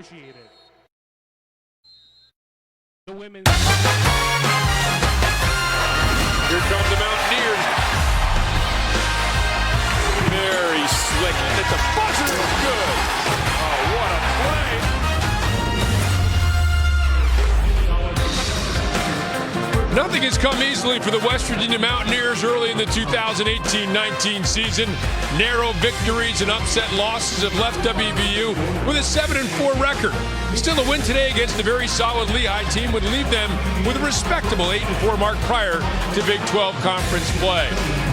appreciated. The women's. Here come the Mountaineers. Very slick. And it's a buzzer. Good. Oh, what a play. Nothing has come easily for the West Virginia Mountaineers early in the 2018-19 season. Narrow victories and upset losses have left WVU with a 7-4 record. Still, a win today against a very solid Lehigh team would leave them with a respectable 8-4 mark prior to Big 12 conference play.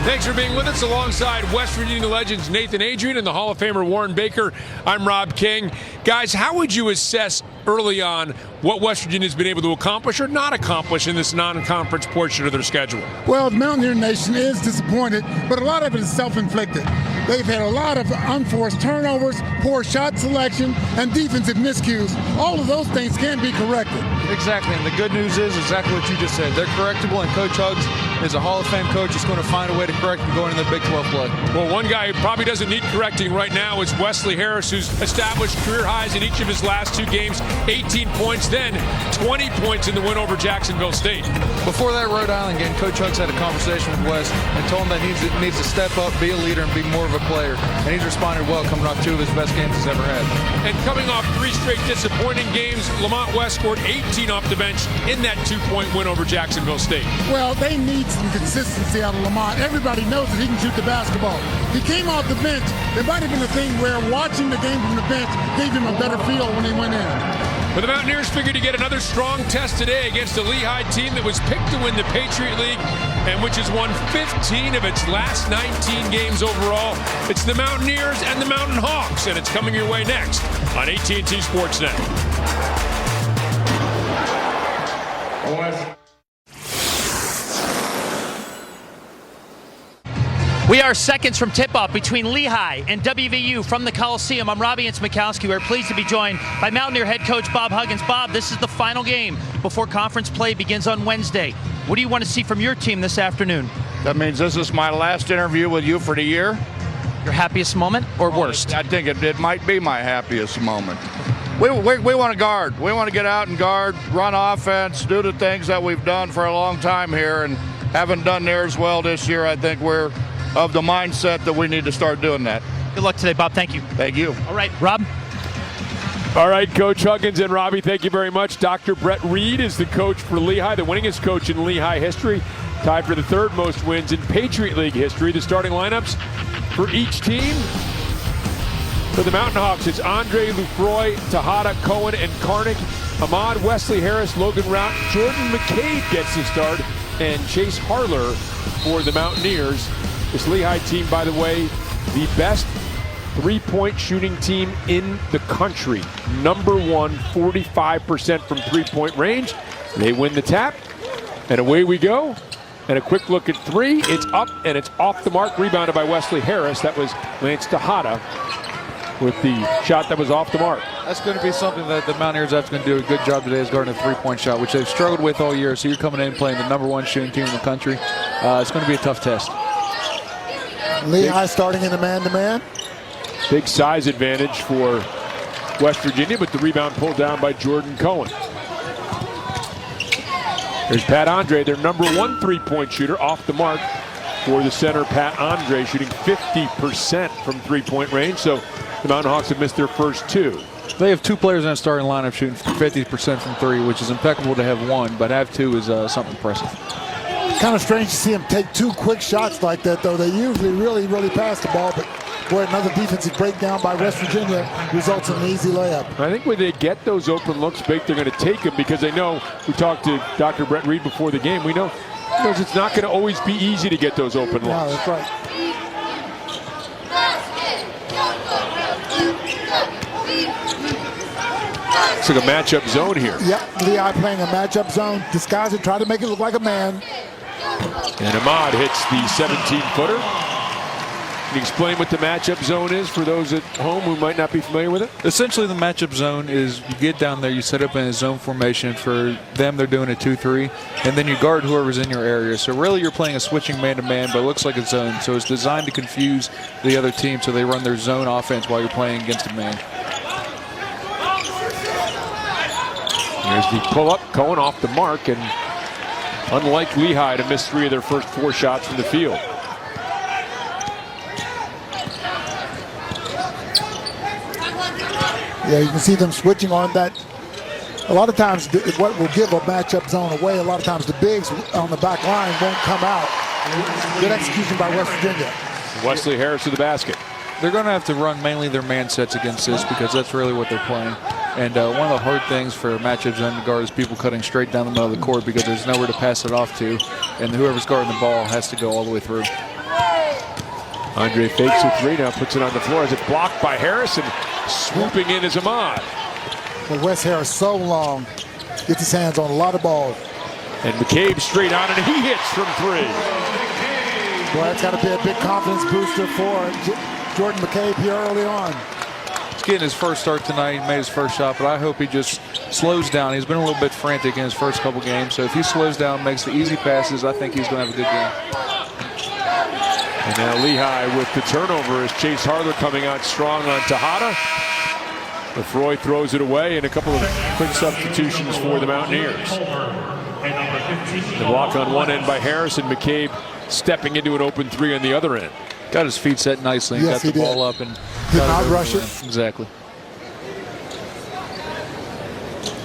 Thanks for being with us alongside West Virginia legends Nathan Adrian and the Hall of Famer Warren Baker. I'm Rob King. Guys, how would you assess early on what West Virginia's been able to accomplish or not accomplish in this non-conference portion of their schedule? Well, the Mountaineer Nation is disappointed, but a lot of it is self-inflicted. They've had a lot of unforced turnovers, poor shot selection, and defensive miscues. All of those things can be corrected. Exactly, and the good news is exactly what you just said. They're correctable, and Coach Hugs is a Hall of Fame coach. He's going to find a way to correct them going into the Big 12 play. Well, one guy who probably doesn't need correcting right now is Wesley Harris, who's established career highs in each of his last two games. 18 points, then 20 points in the win over Jacksonville State. Before that Rhode Island game, Coach Hugs had a conversation with Wes and told him that he needs to step up, be a leader, and be more of a player. And he's responded well, coming off two of his best games he's ever had. And coming off three straight disappointing games, Lamont West scored 18 off the bench in that 2-point win over Jacksonville State. Well, they need some consistency out of Lamont. Everybody knows that he can shoot the basketball. He came off the bench. There might have been a thing where watching the game from the bench gave him a better feel when he went in. But the Mountaineers figured to get another strong test today against a Lehigh team that was picked to win the Patriot League and which has won 15 of its last 19 games overall. It's the Mountaineers and the Mountain Hawks, and it's coming your way next on AT&T Sportsnet. We are seconds from tip-off between Lehigh and WVU from the Coliseum. I'm Robbie Ince-Mikowski. We're pleased to be joined by Mountaineer head coach Bob Huggins. Bob, this is the final game before conference play begins on Wednesday. What do you want to see from your team this afternoon? That means this is my last interview with you for the year. Your happiest moment or worst? I think it might be my happiest moment. We want to guard. We want to get out and guard, run offense, do the things that we've done for a long time here and haven't done near as well this year. I think we're of the mindset that we need to start doing that. Good luck today, Bob. Thank you. Thank you. All right, Rob. All right, Coach Huggins and Robbie, thank you very much. Dr. Brett Reed is the coach for Lehigh, the winningest coach in Lehigh history, tied for the third most wins in Patriot League history. The starting lineups for each team. For the Mountain Hawks, it's Andre Lufroy, Tejada, Cohen, and Karnick. Ahmad, Wesley Harris, Logan Rout, Jordan McCabe gets the start, and Chase Harler for the Mountaineers. This Lehigh team, by the way, the best three-point shooting team in the country. Number one, 45% from three-point range. They win the tap, and away we go. And a quick look at three. It's up, and it's off the mark. Rebounded by Wesley Harris. That was Lance Tejada with the shot that was off the mark. That's going to be something that the Mountaineers are going to do a good job today is guarding a three-point shot, which they've struggled with all year. So you're coming in playing the number one shooting team in the country. It's going to be a tough test. Lehigh starting in the man-to-man. Big size advantage for West Virginia, but the rebound pulled down by Jordan Cohen. There's Pat Andre, their number one three-point shooter, off the mark for the center, Pat Andre, shooting 50% from three-point range. So the Mountain Hawks have missed their first two. They have two players in the starting lineup shooting 50% from three, which is impeccable to have one, but have two is something impressive. Kind of strange to see him take two quick shots like that, though. They usually really pass the ball, but boy, another defensive breakdown by West Virginia results in an easy layup. I think when they get those open looks, Bake, they're going to take them because they know, we talked to Dr. Brett Reed before the game, we know it's not going to always be easy to get those open looks. No, that's right. It's like a matchup zone here. Yep, Lehigh playing a matchup zone, disguise it, try to make it look like a man. And Ahmad hits the 17-footer. Can you explain what the matchup zone is for those at home who might not be familiar with it? Essentially, the matchup zone is you get down there, you set up in a zone formation. For them, they're doing a 2-3, and then you guard whoever's in your area. So really, you're playing a switching man-to-man, but it looks like a zone. So it's designed to confuse the other team, so they run their zone offense while you're playing against a man. Here's the pull-up, Cohen off the mark, and unlike Lehigh to miss 3 of their first 4 shots from the field. Yeah, you can see them switching on that. A lot of times, what will give a matchup zone away, a lot of times the bigs on the back line won't come out. Good execution by West Virginia. Wesley Harris to the basket. They're going to have to run mainly their man sets against this because that's really what they're playing. And one of the hard things for matchup zone to guard is people cutting straight down the middle of the court because there's nowhere to pass it off to. And whoever's guarding the ball has to go all the way through. Andre fakes a 3, now puts it on the floor as it's blocked by Harris, and swooping in is Ahmad. But Wes Harris so long, gets his hands on a lot of balls. And McCabe straight on, and he hits from 3. Boy, that's got to be a big confidence booster for Jordan McCabe here early on. He's getting his first start tonight. He made his first shot, but I hope he just slows down. He's been a little bit frantic in his first couple games, so if he slows down, makes the easy passes, I think he's going to have a good game. And now Lehigh with the turnover as Chase Harler coming out strong on Tejada. Lefroy throws it away, and a couple of quick substitutions for the Mountaineers. The block on one end by Harris, and McCabe stepping into an open 3 on the other end. Got his feet set nicely and yes, got the ball up and did not rush it. Exactly.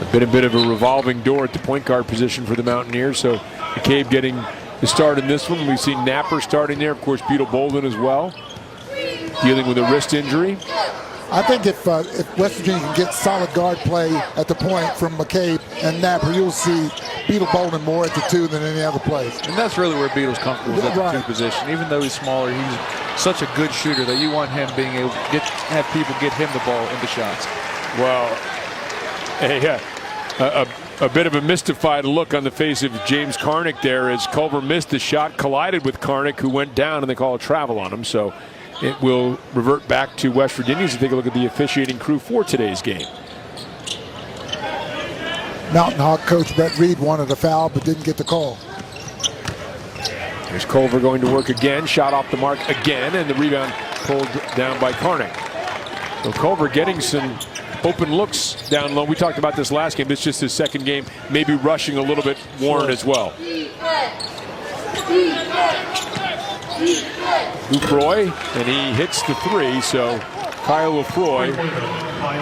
A bit of a revolving door at the point guard position for the Mountaineers. So McCabe getting the start in this one. We've seen Napper starting there. Of course, Beetle Bolden as well, dealing with a wrist injury. I think if West Virginia can get solid guard play at the point from McCabe and Napper, you'll see Beetle Bolden more at the 2 than any other place. And that's really where Beetle's comfortable is at the 2 position. Even though he's smaller, he's such a good shooter that you want him being able to have people get him the ball into shots. Well, a bit of a mystified look on the face of James Karnick there as Culver missed the shot, collided with Karnick, who went down, and they call a travel on him. So it will revert back to West Virginia to take a look at the officiating crew for today's game. Mountain Hawk coach Brett Reed wanted a foul but didn't get the call. There's Culver going to work again, shot off the mark again, and the rebound pulled down by Karnick. So Culver getting some open looks down low. We talked about this last game. This is just his second game, maybe rushing a little bit Warren as well. Lefroy, and he hits the 3, so Kyle Lefroy,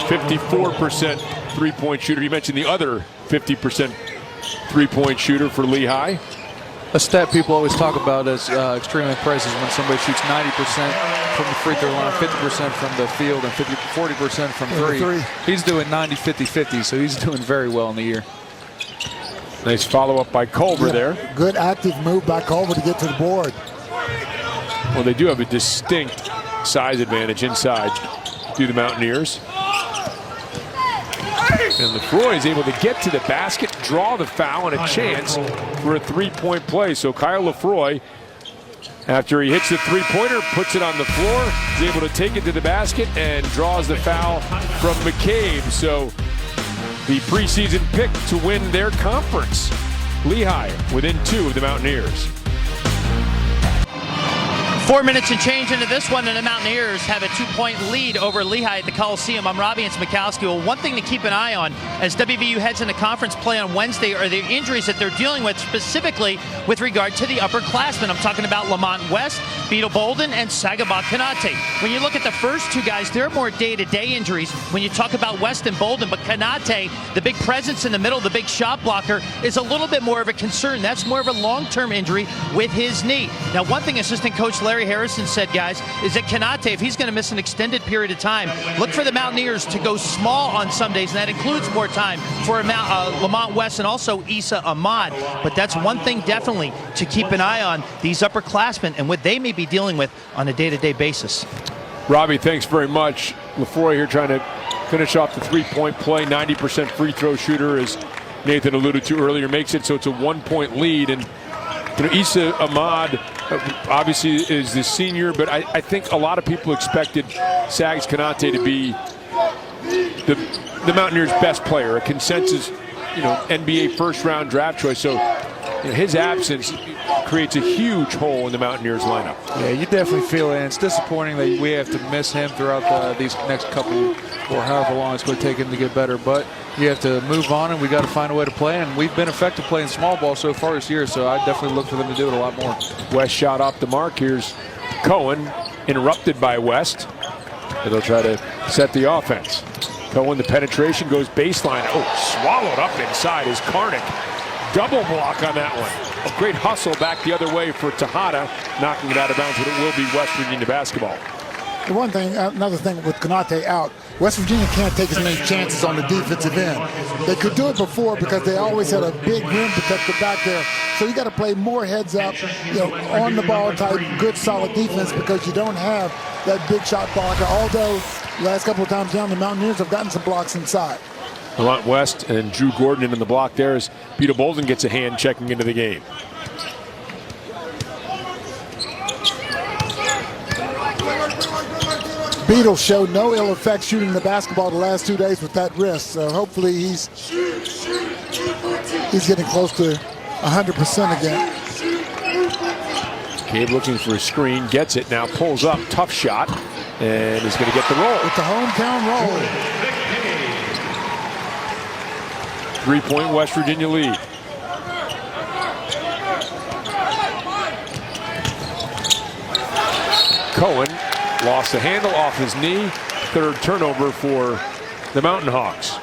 54% three-point shooter. You mentioned the other 50% three-point shooter for Lehigh. A stat people always talk about as extremely impressive is when somebody shoots 90% from the free throw line, 50% from the field, and 40% from 3. He's doing 90-50-50, so he's doing very well in the year. Nice follow-up by Culver there. Good active move by Culver to get to the board. Well, they do have a distinct size advantage inside to the Mountaineers. And Lefroy is able to get to the basket, draw the foul, and a chance for a 3-point play. So Kyle Lefroy, after he hits the 3-pointer, puts it on the floor, is able to take it to the basket and draws the foul from McCabe. So the preseason pick to win their conference. Lehigh within 2 of the Mountaineers. 4 minutes and change into this one, and the Mountaineers have a 2-point lead over Lehigh at the Coliseum. I'm Robbie and Smikowski. Well, one thing to keep an eye on as WVU heads into conference play on Wednesday are the injuries that they're dealing with, specifically with regard to the upperclassmen. I'm talking about Lamont West, Beetle Bolden, and Sagaba Kanate. When you look at the first 2 guys, they're more day-to-day injuries when you talk about West and Bolden, but Kanate, the big presence in the middle, the big shot blocker, is a little bit more of a concern. That's more of a long-term injury with his knee. Now, one thing assistant coach Larry Harrison said, guys, is that Kanate, if he's going to miss an extended period of time, look for the Mountaineers to go small on some days, and that includes more time for Lamont West and also Issa Ahmad. But that's one thing definitely to keep an eye on, these upperclassmen and what they may be dealing with on a day-to-day basis. Robbie, thanks very much. Lefroy here trying to finish off the 3-point play. 90% free throw shooter, as Nathan alluded to earlier, makes it so it's a 1-point lead. And you know, Issa Ahmad obviously is the senior, but I think a lot of people expected Sags Kanate to be the Mountaineers' best player, a consensus, NBA first-round draft choice. So his absence creates a huge hole in the Mountaineers lineup. Yeah, you definitely feel it. And it's disappointing that we have to miss him throughout these next couple or however long it's going to take him to get better. But you have to move on, and we got to find a way to play. And we've been effective playing small ball so far this year, so I definitely look for them to do it a lot more. West shot off the mark. Here's Cohen, interrupted by West. And they'll try to set the offense. Cohen, the penetration goes baseline. Oh, swallowed up inside is Karnick. Double block on that one. A great hustle back the other way for Tejada, knocking it out of bounds, but it will be West Virginia basketball. The one thing, another thing with Konate out, West Virginia can't take as many chances on the defensive end. They could do it before because they always had a big rim protector back there. So you got to play more heads up, on the ball type, good solid defense because you don't have that big shot blocker. Although last couple of times down, the Mountaineers have gotten some blocks inside. Lamont West and Drew Gordon in the block there as Peter Bolden gets a hand checking into the game. Beadle showed no ill effects shooting the basketball the last 2 days with that wrist, so hopefully he's getting close to 100% again. Gabe looking for a screen, gets it, now pulls up, tough shot, and is going to get the roll. With the hometown roll. 3-point West Virginia lead. Cohen lost the handle off his knee. Third turnover for the Mountain Hawks.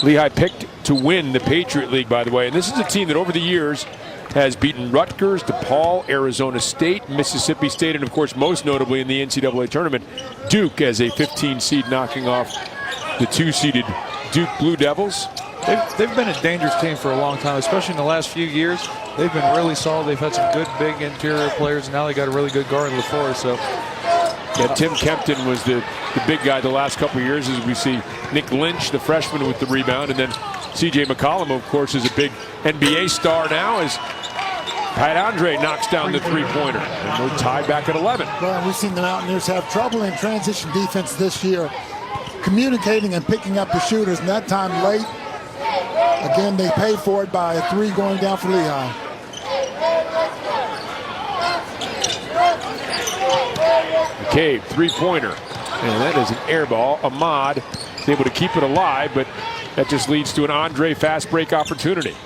Lehigh picked to win the Patriot League, by the way. And this is a team that over the years has beaten Rutgers, DePaul, Arizona State, Mississippi State, and of course most notably in the NCAA tournament, Duke as a 15 seed knocking off the 2-seeded Duke Blue Devils. They've been a dangerous team for a long time, especially in the last few years. They've been really solid. They've had some good big interior players, and now they got a really good guard in LaFleur. So, yeah, Tim Kempton was the big guy the last couple of years, as we see Nick Lynch, the freshman, with the rebound, and then C.J. McCollum, of course, is a big NBA star now as Pat Andre knocks down the three-pointer. And we're tied back at 11. Well, we've seen the Mountaineers have trouble in transition defense this year, communicating and picking up the shooters, and that time late. Again, they pay for it by a three going down for Lehigh. McCabe, three-pointer. And that is an air ball. Ahmad is able to keep it alive, but that just leads to an Andre fast break opportunity.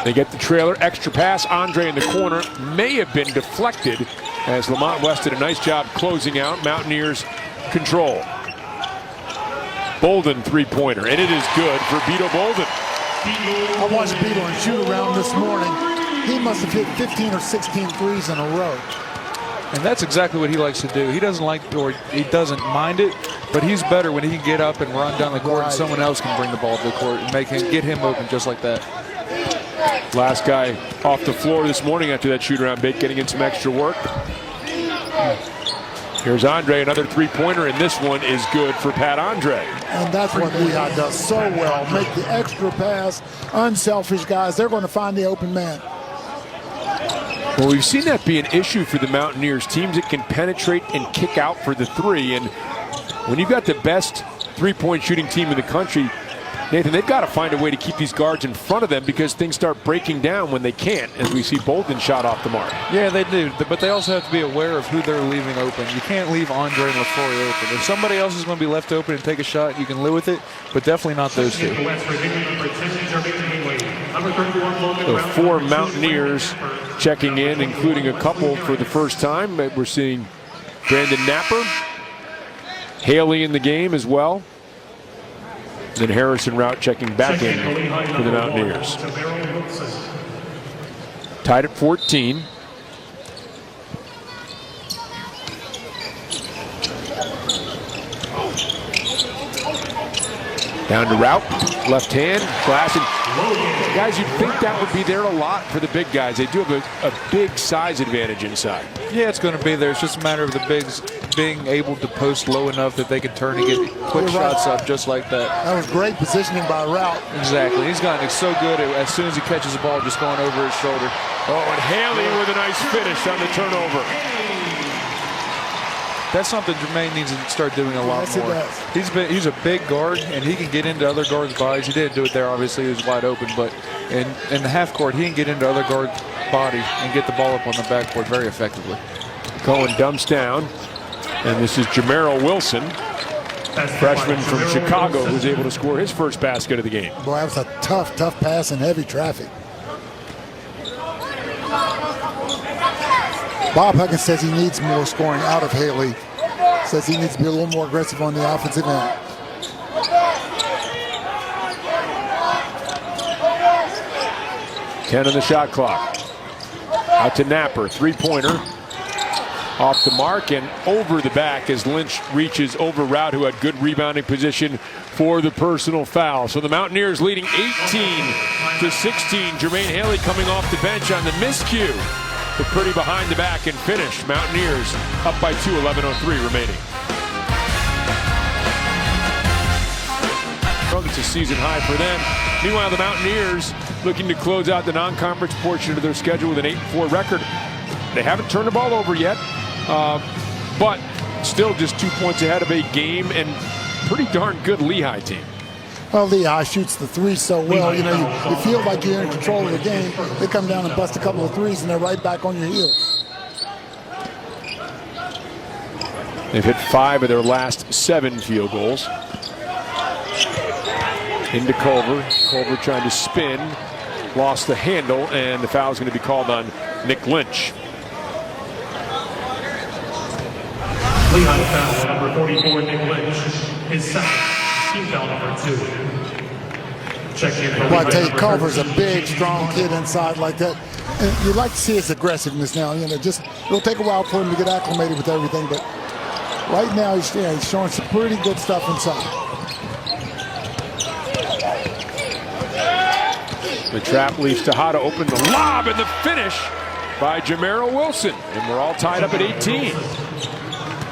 They get the trailer, extra pass. Andre in the corner may have been deflected as Lamont West did a nice job closing out. Mountaineers control. Bolden three-pointer, and it is good for Beto Bolden. I watched Beto and shoot around this morning. He must have hit 15 or 16 threes in a row. And that's exactly what he likes to do. He doesn't like, or he doesn't mind it, but he's better when he can get up and run down the court and someone else can bring the ball to the court and get him open just like that. Last guy off the floor this morning after that shoot-around bait, getting in some extra work. Here's Andre, another three-pointer, and this one is good for Pat Andre. And that's what Lehigh does so well. Make the extra pass, unselfish guys. They're going to find the open man. Well, we've seen that be an issue for the Mountaineers. Teams that can penetrate and kick out for the three. And when you've got the best three-point shooting team in the country, Nathan, they've got to find a way to keep these guards in front of them because things start breaking down when they can't, as we see Bolden shot off the mark. Yeah, they do, but they also have to be aware of who they're leaving open. You can't leave Andre and LaFleur open. If somebody else is going to be left open and take a shot, you can live with it, but definitely not those two. So 4 Mountaineers checking in, including a couple for the first time. We're seeing Brandon Napper, Haley in the game as well. Then Harrison Rout checking back in for the Mountaineers. Tied at 14. Down to Rout, left hand, glass. Guys, you'd think that would be there a lot for the big guys. They do have a big size advantage inside. Yeah, it's going to be there. It's just a matter of the bigs being able to post low enough that they can turn and get quick shots up just like that. That was great positioning by Rout. Exactly. He's gotten so good at, as soon as he catches the ball, just going over his shoulder. Oh, and Haley with a nice finish on the turnover. That's something Jermaine needs to start doing a lot Yes, he more. does. He's a big guard, and he can get into other guards' bodies. He didn't do it there, obviously. He was wide open, but in the half court, he can get into other guards' body and get the ball up on the backboard very effectively. Cohen dumps down, and this is Jamero Wilson, freshman from Chicago, who's able to score his first basket of the game. Boy, that was a tough pass in heavy traffic. Bob Huggins says he needs more scoring out of Haley. Says he needs to be a little more aggressive on the offensive end. 10 on the shot clock. Out to Napper, three-pointer. Off the mark and over the back as Lynch reaches over Rout, who had good rebounding position for the personal foul. So the Mountaineers leading 18-16. Jermaine Haley coming off the bench on the miscue. The pretty behind the back and finish. Mountaineers up by 2, 11:03 remaining. It's a season high for them. Meanwhile, the Mountaineers looking to close out the non-conference portion of their schedule with an 8-4 record. They haven't turned the ball over yet, but still just 2 points ahead of a game and pretty darn good Lehigh team. Well, Lehigh shoots the three so well. You know, you feel like you're in control of the game. They come down and bust a couple of threes, and they're right back on your heels. They've hit 5 of their last 7 field goals. Into Culver. Culver trying to spin. Lost the handle, and the foul is going to be called on Nick Lynch. Lehigh foul, number 44, Nick Lynch. His second, team foul number 2. Check in. Well, I tell you, Culver's a big, strong kid inside like that. And you like to see his aggressiveness now. You know, it'll take a while for him to get acclimated with everything, but right now he's showing some pretty good stuff inside. The trap leaves Tejada open, the lob and the finish by Jamero Wilson. And we're all tied up at 18.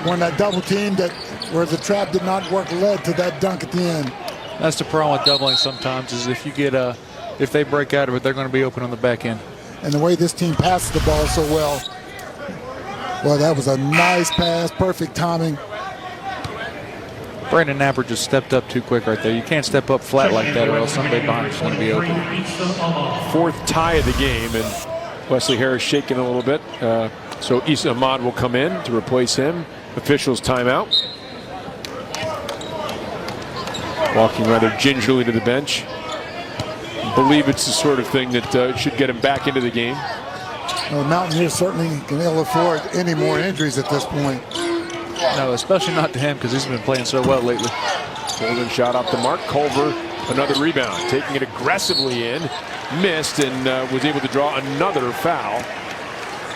When that double team where the trap did not work led to that dunk at the end. That's the problem with doubling sometimes, is if they break out of it, they're going to be open on the back end. And the way this team passes the ball so well. Well, that was a nice pass, perfect timing. Brandon Napper just stepped up too quick right there. You can't step up flat like that or else somebody behind is going to be open. 4th tie of the game, and Wesley Harris shaking a little bit. So Issa Ahmad will come in to replace him. Officials timeout. Walking rather gingerly to the bench. Believe it's the sort of thing that should get him back into the game. Well, the Mountaineers certainly can ill afford any more injuries at this point. No, especially not to him because he's been playing so well lately. Golden shot off the mark. Culver, another rebound. Taking it aggressively in. Missed and was able to draw another foul.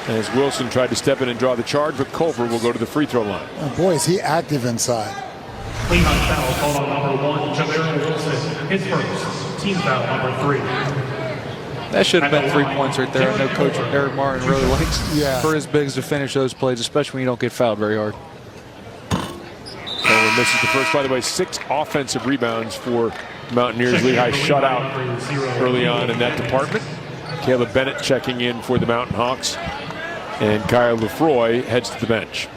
As Wilson tried to step in and draw the charge, but Culver will go to the free throw line. Oh, boy, is he active inside. Lehigh foul called on number 1, Jamero Wilson. His first, team foul number 3. That should have been 3 points right there. I know Coach Eric Martin really likes for his bigs to finish those plays, especially when you don't get fouled very hard. Culver misses the first. By the way, 6 offensive rebounds for Mountaineers. Lehigh shut out early on in that department. Caleb Bennett checking in for the Mountain Hawks. And Kyle Lefroy heads to the bench.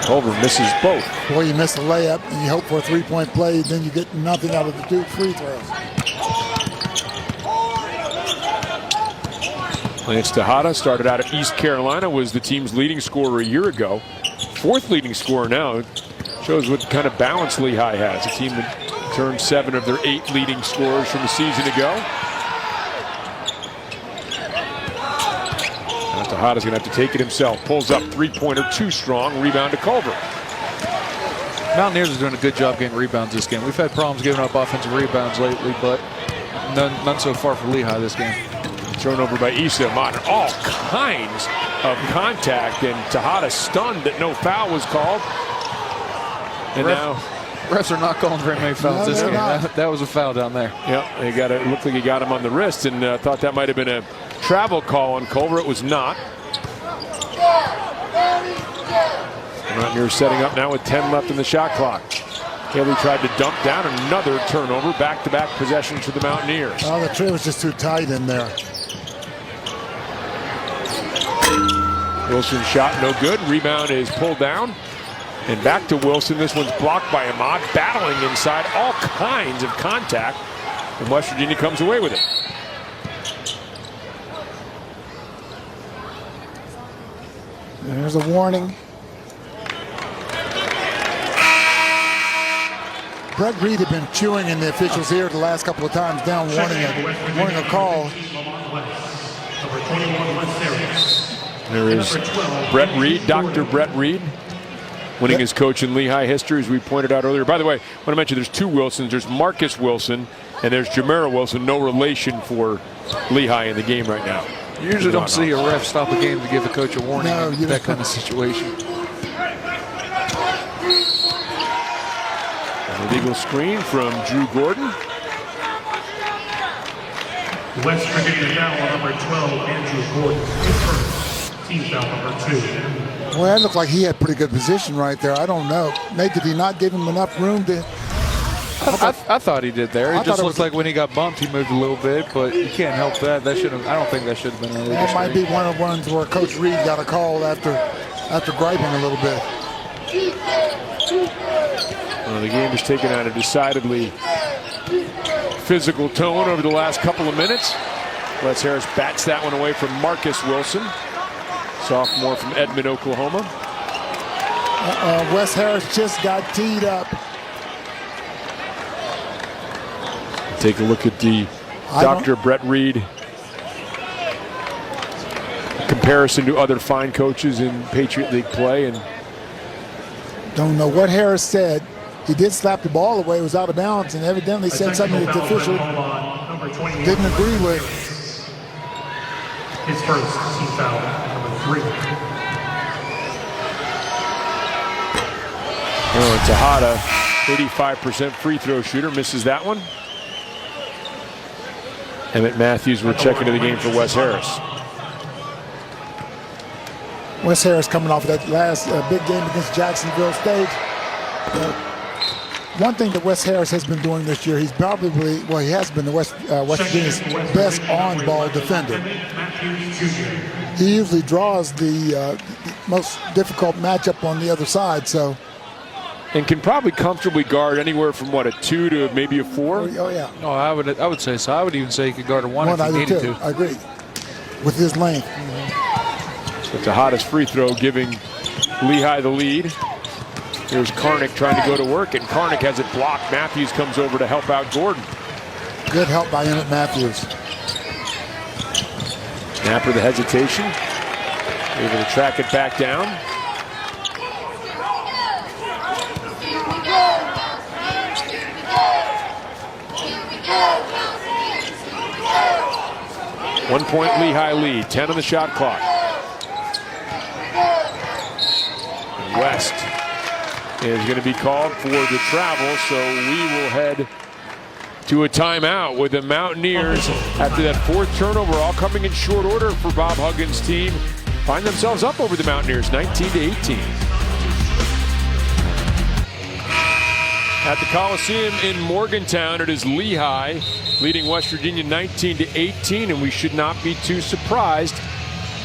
Culver misses both. Boy, you miss a layup and you hope for a three-point play, then you get nothing out of the 2 free throws. Lance Tejada started out at East Carolina, was the team's leading scorer a year ago. 4th leading scorer now. Shows what kind of balance Lehigh has. A team that turned 7 of their 8 leading scorers from a season ago. Now Tejada's going to have to take it himself. Pulls up, three-pointer, too strong. Rebound to Culver. Mountaineers is doing a good job getting rebounds this game. We've had problems giving up offensive rebounds lately, but none so far for Lehigh this game. Turnover by Issa Ahmad. All kinds of contact, and Tejada stunned that no foul was called. And now refs are not calling very many fouls this game. That was a foul down there. Yeah, it looked like he got him on the wrist, and thought that might have been a travel call on Culver. It was not. Mountaineers setting up now with 10 left in the shot clock. Haley tried to dump down, another turnover. Back-to-back possessions for the Mountaineers. Oh, the tree was just too tight in there. Wilson's shot no good. Rebound is pulled down. And back to Wilson. This one's blocked by Ahmad, battling inside, all kinds of contact. And West Virginia comes away with it. There's a warning. Brett Reed had been chewing in the officials' ear the last couple of times down, warning a call. There is Brett Reed, Dr. Brett Reed, winning his coach in Lehigh history, as we pointed out earlier. By the way, I want to mention there's two Wilsons. There's Marcus Wilson, and there's Jamera Wilson, no relation for Lehigh in the game right now. You usually don't see a ref stop a game to give a coach a warning No, in that kind of situation. An illegal screen from Drew Gordon. West Virginia foul on number 12, Andrew Gordon. His first, team foul number 2. Well, that looked like he had pretty good position right there. I don't know. Nate, did he not give him enough room to... I thought he did there. I It just thought it looked like when he got bumped, he moved a little bit, but you can't help that. That should have. I don't think that should have been an illegal That might screen. be one of the ones where Coach Reed got a call after griping a little bit. Well, the game has taken on a decidedly physical tone over the last couple of minutes. Wes Harris bats that one away from Marcus Wilson, sophomore from Edmond, Oklahoma. Wes Harris just got teed up. Take a look at the Dr. Brett Reed comparison to other fine coaches in Patriot League play. And Don't know what Harris said. He did slap the ball away. It was out of bounds, and evidently said something that the official didn't agree with. His first, team foul number 3. oh, Tejada, 85% free throw shooter, misses that one. Emmett Matthews will check into the game for Wes Harris. Wes Harris coming off of that last big game against Jacksonville State. One thing that Wes Harris has been doing this year, he has been the West Virginia's best on-ball defender. He usually draws the most difficult matchup on the other side, so. And can probably comfortably guard anywhere from, what, a 2 to maybe a 4? Oh, yeah. No, I would say so. I would even say he could guard a 1 if he needed to. I agree. With his length. So Tejada's free throw giving Lehigh the lead. Here's Karnick trying to go to work, and Karnick has it blocked. Matthews comes over to help out Gordon. Good help by Emmett Matthews. Napper the hesitation. Able to track it back down. One-point Lehigh lead, 10 on the shot clock. West is going to be called for the travel, so we will head to a timeout with the Mountaineers after that fourth turnover, all coming in short order for Bob Huggins' team. Find themselves up over the Mountaineers, 19-18. At the Coliseum in Morgantown, it is Lehigh leading West Virginia 19-18, and we should not be too surprised.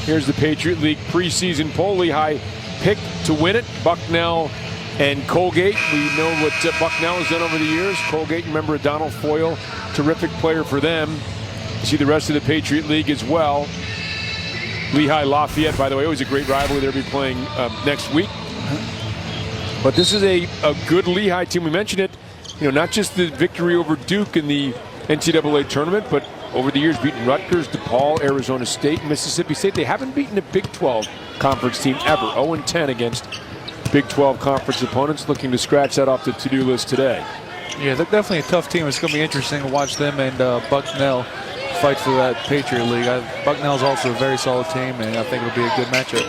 Here's the Patriot League preseason poll. Lehigh picked to win it. Bucknell and Colgate. We know what Bucknell has done over the years. Colgate, remember Donald Foyle, terrific player for them. You see the rest of the Patriot League as well. Lehigh Lafayette, by the way, always a great rivalry. They'll be playing next week. But this is a good Lehigh team. We mentioned it, not just the victory over Duke in the NCAA tournament, but over the years beaten Rutgers, DePaul, Arizona State, Mississippi State. They haven't beaten a Big 12 conference team ever. 0-10 against Big 12 conference opponents. Looking to scratch that off the to-do list today. Yeah, they're definitely a tough team. It's going to be interesting to watch them and Bucknell fight for that Patriot League. Bucknell's also a very solid team, and I think it'll be a good matchup.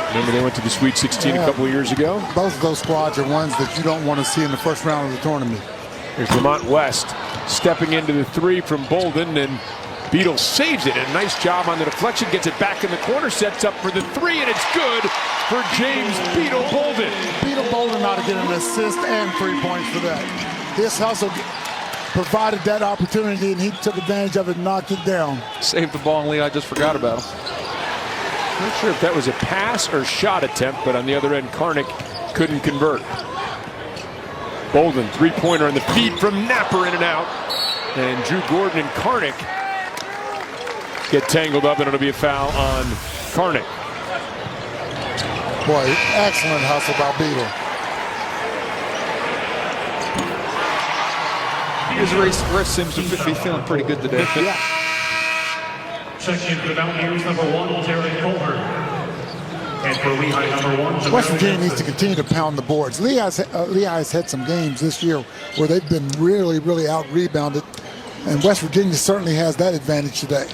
Remember they went to the Sweet 16 a couple of years ago? Both of those squads are ones that you don't want to see in the first round of the tournament. Here's Vermont West stepping into the three from Bolden, and Beadle saves it. A nice job on the deflection, gets it back in the corner, sets up for the three, and it's good for James Beadle Bolden. Beadle Bolden ought to get an assist and 3 points for that. His hustle provided that opportunity, and he took advantage of it and knocked it down. Saved the ball, and Lehigh just forgot about him. Not sure if that was a pass or shot attempt, but on the other end, Karnick couldn't convert. Bolden, three-pointer on the feed from Napper, in and out. And Drew Gordon and Karnick get tangled up, and it'll be a foul on Karnick. Boy, excellent hustle by Beadle. His wrist seems to be feeling pretty good today. Yeah. Checking in for the Mountaineers, number 1, Derek Culver. And for Lehigh, number 1, West Virginia needs to continue to pound the boards. Lehigh's had some games this year where they've been really out-rebounded, and West Virginia certainly has that advantage today.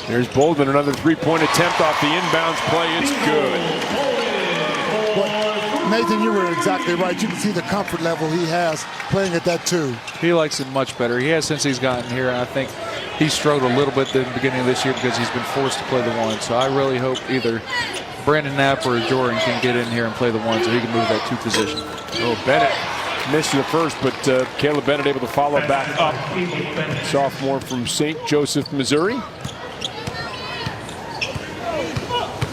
There's Bolden, another three-point attempt off the inbounds play. It's good. But Nathan, you were exactly right. You can see the comfort level he has playing at that 2. He likes it much better. He has since he's gotten here, and I think he struggled a little bit at the beginning of this year because he's been forced to play the 1. So I really hope either Brandon Knapp or Jordan can get in here and play the 1 so he can move that 2 position. Oh, Bennett missed the first, but Caleb Bennett able to follow back up. Sophomore from St. Joseph, Missouri.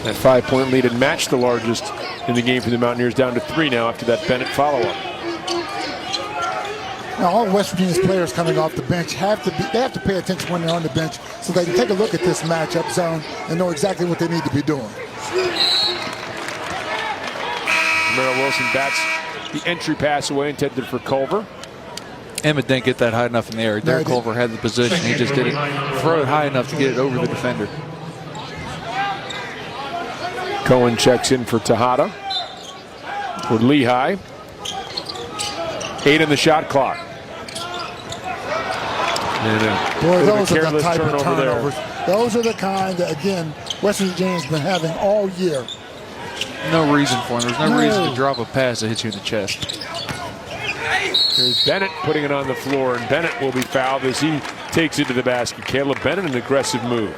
That 5-point lead had matched the largest in the game for the Mountaineers, down to 3 now after that Bennett follow-up. Now, all West Virginia's players coming off the bench have to pay attention when they're on the bench so they can take a look at this matchup zone and know exactly what they need to be doing. Merrill Wilson bats the entry pass away intended for Culver. Emmett didn't get that high enough in the air. Derek Culver had the position. He just didn't throw it high enough to get it over the defender. Cohen checks in for Tejada for Lehigh. 8 on the shot clock. Boy, those are the type of turnovers. There. Those are the kind that, again, West Virginia's been having all year. No reason for him. There's no reason to drop a pass that hits you in the chest. Here's Bennett putting it on the floor, and Bennett will be fouled as he takes it to the basket. Caleb Bennett, an aggressive move.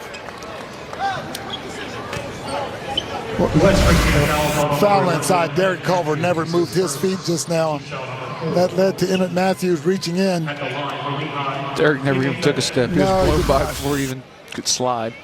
Foul inside. Derek Culver never moved his feet just now. That led to Emmett Matthews reaching in. Derek never even took a step. He was blown by before he even could slide.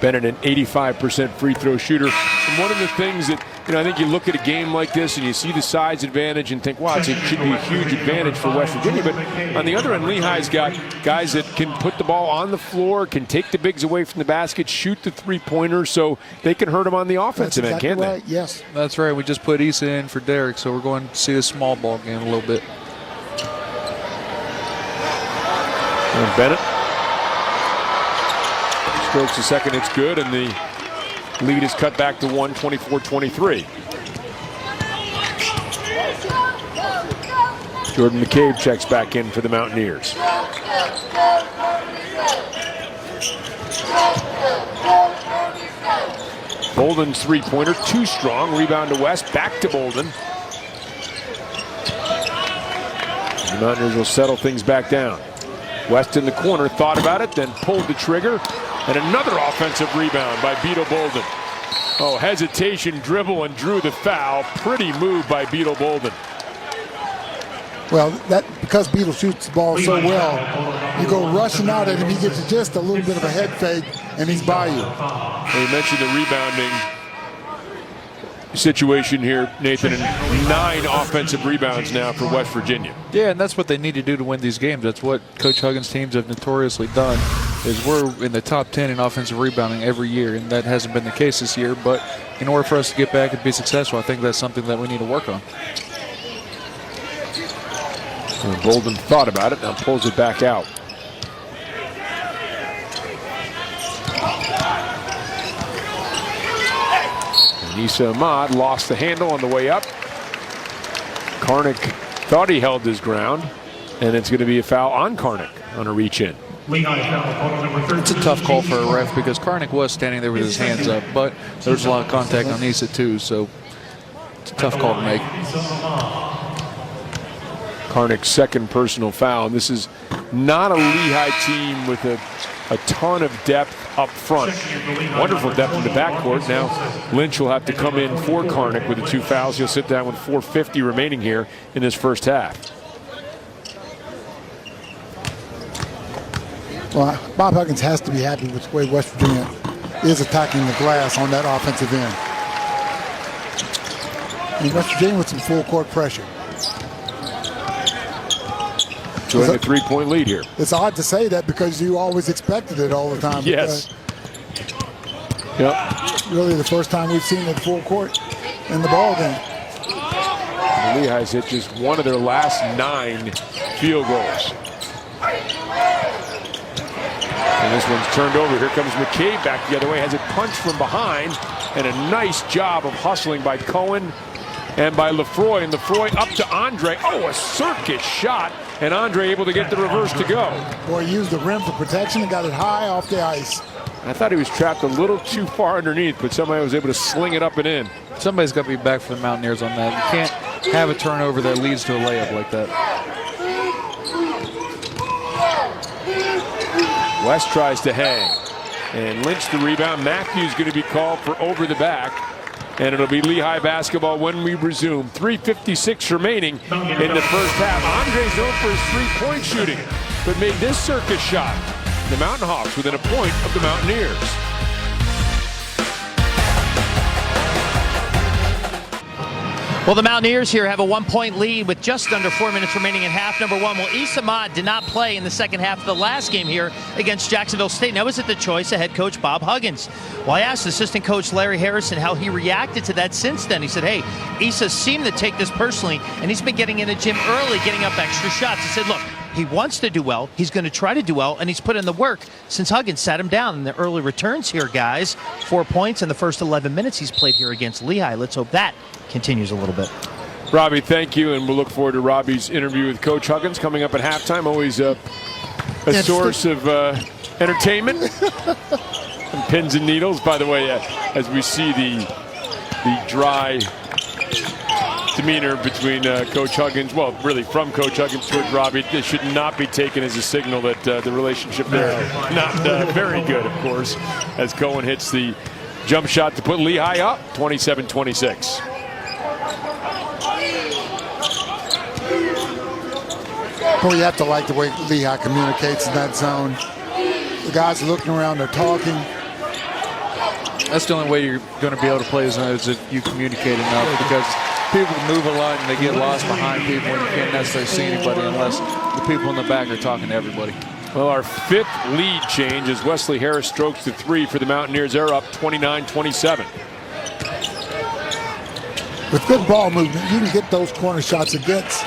Bennett, an 85% free throw shooter. And one of the things that, I think you look at a game like this and you see the size advantage and think, wow, it should be a huge advantage for West Virginia. But on the other end, Lehigh's got guys that can put the ball on the floor, can take the bigs away from the basket, shoot the three-pointers, so they can hurt them on the offensive end, can't they? Yes. That's right. We just put Issa in for Derek, so we're going to see a small ball game a little bit. And Bennett strokes the second, it's good, and the lead is cut back to 1, 24-23. Jordan McCabe checks back in for the Mountaineers. Bolden's three-pointer, too strong. Rebound to West, back to Bolden. The Mountaineers will settle things back down. West in the corner, thought about it, then pulled the trigger. And another offensive rebound by Beetle Bolden. Oh, hesitation, dribble, and drew the foul. Pretty move by Beetle Bolden. Well, that because Beetle shoots the ball so well, you go rushing out at him, he gets just a little bit of a head fake, and he's by you. Well, you mentioned the rebounding situation here, Nathan, and 9 offensive rebounds now for West Virginia. Yeah, and that's what they need to do to win these games. That's what Coach Huggins' teams have notoriously done, is we're in the top 10 in offensive rebounding every year, and that hasn't been the case this year. But in order for us to get back and be successful, I think that's something that we need to work on. Well, Bolden thought about it, now pulls it back out. Nisa Ahmad lost the handle on the way up. Karnick thought he held his ground, and it's going to be a foul on Karnick on a reach in. It's a tough call for a ref because Karnick was standing there with his hands up, but there was a lot of contact on Nisa too, so it's a tough call to make. Karnick's second personal foul. And this is not a Lehigh team with a ton of depth up front. Wonderful depth in the backcourt. Now Lynch will have to come in for Karnick with the 2 fouls. He'll sit down with 4:50 remaining here in this first half. Well, Bob Huggins has to be happy with the way West Virginia is attacking the glass on that offensive end. And West Virginia with some full court pressure. Joining a 3-point lead here. It's odd to say that because you always expected it all the time. Yes. Yep. Really the first time we've seen it full court in the ball game. And Lehigh's hit just one of their last 9 field goals. And this one's turned over. Here comes McCabe back the other way. Has it punched from behind. And a nice job of hustling by Cohen and by Lefroy. And Lefroy up to Andre. Oh, a circus shot. And Andre able to get the reverse to go. Boy, he used the rim for protection and got it high off the ice. I thought he was trapped a little too far underneath, but somebody was able to sling it up and in. Somebody's got to be back for the Mountaineers on that. You can't have a turnover that leads to a layup like that. West tries to hang. And Lynch the rebound. Matthews going to be called for over the back. And it'll be Lehigh basketball when we resume. 3:56 remaining in the first half. Andre's known for his three-point shooting, but made this circus shot. The Mountain Hawks within a point of the Mountaineers. Well, the Mountaineers here have a 1-point lead with just under 4 minutes remaining in half number 1. Well, Issa Ahmad did not play in the second half of the last game here against Jacksonville State. Now, was it the choice of head coach Bob Huggins? Well, I asked assistant coach Larry Harrison how he reacted to that since then. He said, hey, Issa seemed to take this personally, and he's been getting in the gym early, getting up extra shots. He said, look, he wants to do well. He's going to try to do well, and he's put in the work since Huggins sat him down in the early returns here, guys. 4 points in the first 11 minutes he's played here against Lehigh. Let's hope that continues a little bit. Robbie, thank you, and we'll look forward to Robbie's interview with Coach Huggins coming up at halftime. Always a source of entertainment and pins and needles. By the way, as we see the dry demeanor between Coach Huggins, well, really from Coach Huggins towards Robbie, this should not be taken as a signal that the relationship there not very good, of course, as Cohen hits the jump shot to put Lehigh up 27-26. Boy, you have to like the way Lehigh communicates in that zone. The guys are looking around, they're talking. That's the only way you're going to be able to play zone is if you communicate enough, because people move a lot and they get lost behind people and you can't necessarily see anybody unless the people in the back are talking to everybody. Well, our 5th lead change as Wesley Harris strokes the 3 for the Mountaineers. They're up 29-27. With good ball movement, you can get those corner shots against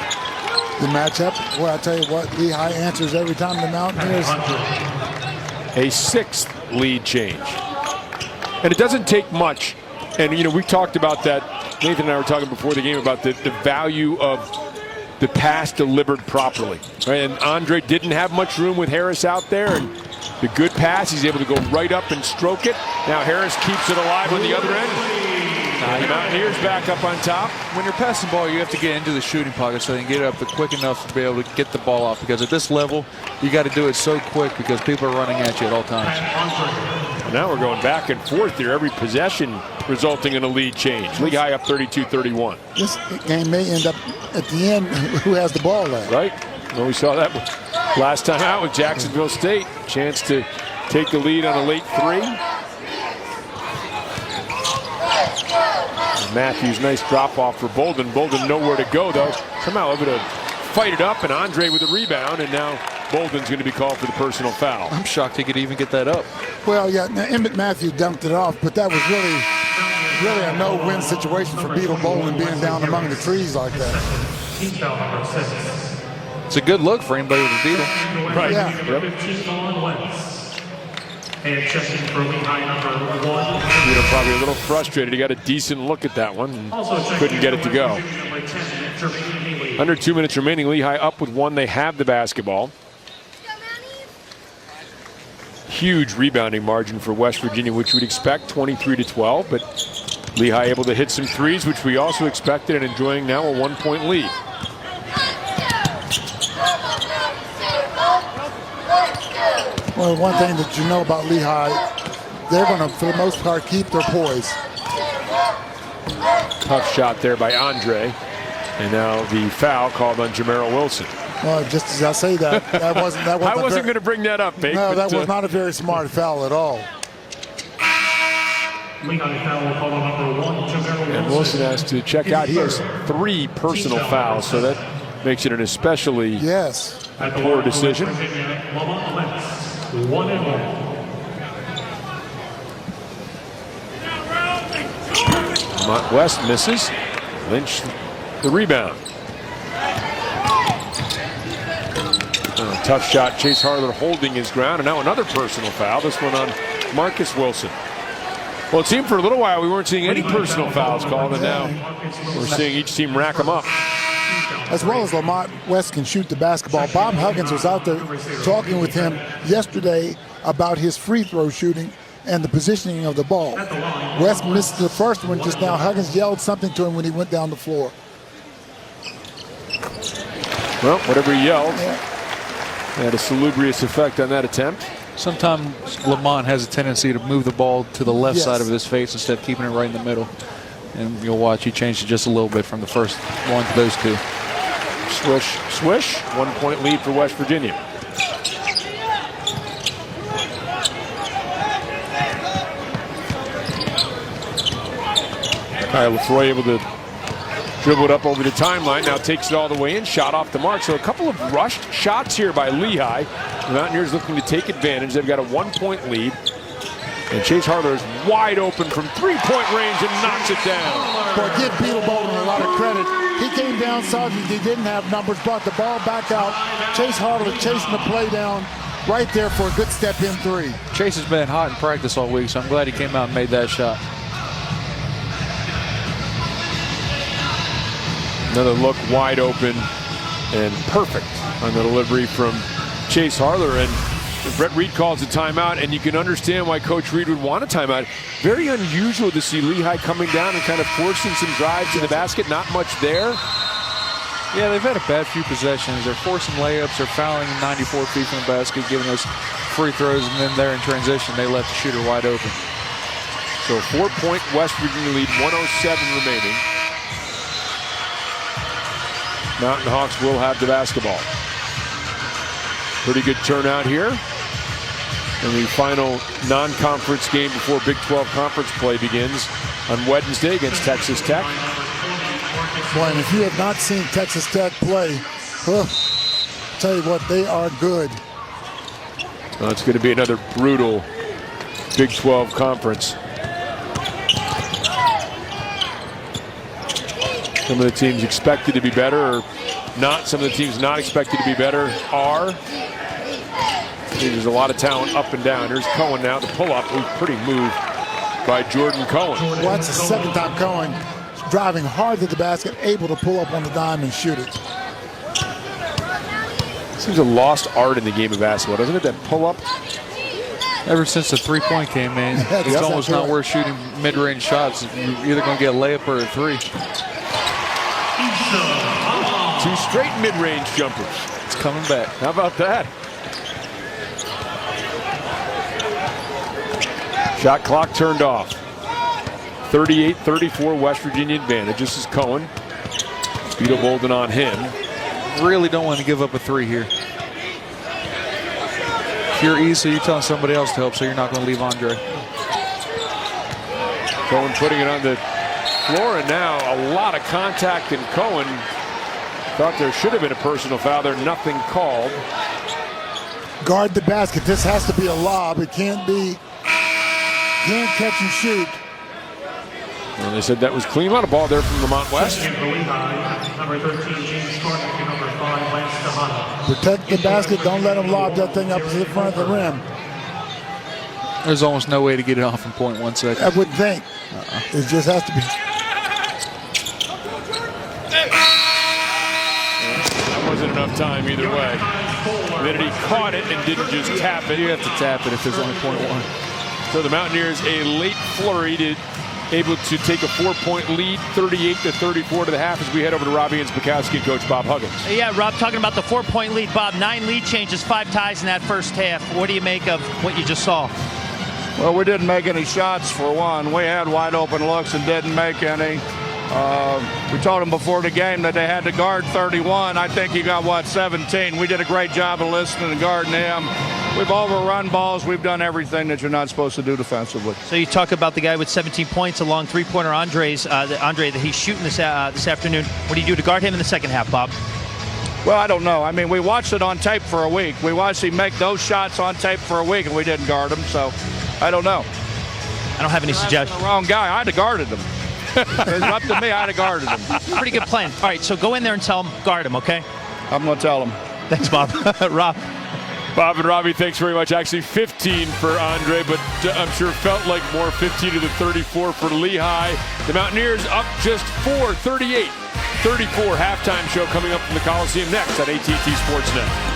the matchup. Well, I tell you what, Lehigh answers every time the Mountaineers. A 6th lead change. And it doesn't take much. And, you know, we talked about that. Nathan and I were talking before the game about the value of the pass delivered properly. Right? And Andre didn't have much room with Harris out there. And the good pass, he's able to go right up and stroke it. Now Harris keeps it alive on the other end. The Mountaineers back up on top. When you're passing the ball, you have to get into the shooting pocket so you can get up quick enough to be able to get the ball off, because at this level, you got to do it so quick because people are running at you at all times. And now we're going back and forth here. Every possession resulting in a lead change. Lehigh up 32-31. This game may end up at the end who has the ball left. Right. Well, we saw that last time out with Jacksonville State. Chance to take the lead on a late 3. Matthews, nice drop off for Bolden. Bolden nowhere to go though. Somehow able to fight it up, and Andre with a rebound, and now Bolden's going to be called for the personal foul. I'm shocked he could even get that up. Well, yeah, now Emmett Matthews dunked it off, but that was really a no-win situation for Beetle Bolden being down among the trees like that. It's a good look for anybody with a Beetle. Right. Yeah. Yep. And checking for Lehigh number 1. Beetle probably a little frustrated. He got a decent look at that one and couldn't get it to go. Under 2 minutes remaining. Lehigh up with 1. They have the basketball. Huge rebounding margin for West Virginia, which we'd expect, 23-12. But Lehigh able to hit some threes, which we also expected, and enjoying now a 1-point lead. Well, one thing that you know about Lehigh, they're going to, for the most part, keep their poise. Tough shot there by Andre. And now the foul called on Jamero Wilson. Well, just as I say that, I wasn't I wasn't going to bring that up, Bate. No, that was not a very smart foul at all. Lehigh foul call on number 1, Jamel And Wilson has to check out. He has 3 personal fouls, so that makes it an especially poor decision. Mont West misses. Lynch the rebound. Tough shot. Chase Harler holding his ground, and now another personal foul. This one on Marcus Wilson. Well, it seemed for a little while we weren't seeing any personal fouls called, and now we're seeing each team rack them up. As well as Lamont West can shoot the basketball. Bob Huggins was out there talking with him yesterday about his free throw shooting and the positioning of the ball. West missed the first one just now. Huggins yelled something to him when he went down the floor. Well, whatever he yelled had a salubrious effect on that attempt. Sometimes Lamont has a tendency to move the ball to the left side of his face instead of keeping it right in the middle. And you'll watch he changed it just a little bit from the first one to those 2. Swish, swish. 1-point lead for West Virginia. Kyle Lefroy able to dribble it up over the timeline. Now takes it all the way in. Shot off the mark. So a couple of rushed shots here by Lehigh. The Mountaineers looking to take advantage. They've got a 1-point lead. And Chase Harler is wide open from 3-point range and knocks it down. Boy, give Beetle Bolden a lot of credit. He came down, saw that he didn't have numbers, brought the ball back out. Chase Harler chasing the play down right there for a good step-in 3. Chase has been hot in practice all week, so I'm glad he came out and made that shot. Another look wide open and perfect on the delivery from Chase Harler. And Brett Reed calls a timeout, and you can understand why Coach Reed would want a timeout. Very unusual to see Lehigh coming down and kind of forcing some drives in the basket. Not much there. Yeah, they've had a bad few possessions. They're forcing layups. They're fouling 94 feet from the basket, giving us free throws, and then they're in transition. They left the shooter wide open. So 4-point West Virginia lead, 1:07 remaining. Mountain Hawks will have the basketball. Pretty good turnout here. And the final non-conference game before Big 12 conference play begins on Wednesday against Texas Tech. Boy, and if you have not seen Texas Tech play, tell you what, they are good. Well, it's going to be another brutal Big 12 conference. Some of the teams expected to be better or not. Some of the teams not expected to be better are. There's a lot of talent up and down. Here's Cohen now, the pull-up. Pretty move by Jordan Cohen. Well, that's the second time Cohen driving hard to the basket, able to pull up on the dime and shoot it. Seems a lost art in the game of basketball, doesn't it? That pull-up. Ever since the 3-point came in, it's almost not worth shooting mid-range shots. You're either going to get a layup or a 3. 2 straight mid-range jumpers. It's coming back. How about that? Shot clock turned off. 38-34 West Virginia advantage. This is Cohen. Beetle Bolden on him. Really don't want to give up a 3 here. If you're Issa, you're telling somebody else to help, so you're not going to leave Andre. Cohen putting it on the floor, and now a lot of contact, and Cohen thought there should have been a personal foul there. Nothing called. Guard the basket. This has to be a lob. It can't be. Can't catch and shoot. Well, they said that was clean. A lot of ball there from Lamont West. Number 13, James Carter, number 5, Lance Tejada. Protect the basket. Don't let him lob that thing up to the front of the rim. There's almost no way to get it off in 0.1 seconds. I wouldn't think. It just has to be. That wasn't enough time either way. Then he caught it and didn't just tap it. You have to tap it if there's only 0.1. So the Mountaineers, a late flurry to able to take a 4-point lead, 38-34 to the half, as we head over to Robbie and Spakowski and Coach Bob Huggins. Yeah, Rob, talking about the 4-point lead. Bob, 9 lead changes, 5 ties in that first half. What do you make of what you just saw? Well, we didn't make any shots for one. We had wide open looks and didn't make any. We told them before the game that they had to guard 31. I think he got, 17. We did a great job of listening and guarding him. We've overrun balls. We've done everything that you're not supposed to do defensively. So you talk about the guy with 17 points, a long three-pointer, Andre that he's shooting this afternoon. What do you do to guard him in the second half, Bob? Well, I don't know. I mean, we watched it on tape for a week. We watched him make those shots on tape for a week, and we didn't guard him. So I don't know. I don't have any suggestions. The wrong guy. I'd have guarded him. It's up to me. I'd have guarded him. Pretty good plan. All right, so go in there and tell him, guard him, okay? I'm going to tell him. Thanks, Bob. Rob. Bob and Robbie, thanks very much. Actually, 15 for Andre, but I'm sure felt like more. 15 to the 34 for Lehigh. The Mountaineers up just 4, 38. 34 halftime show coming up from the Coliseum next on AT&T Sportsnet.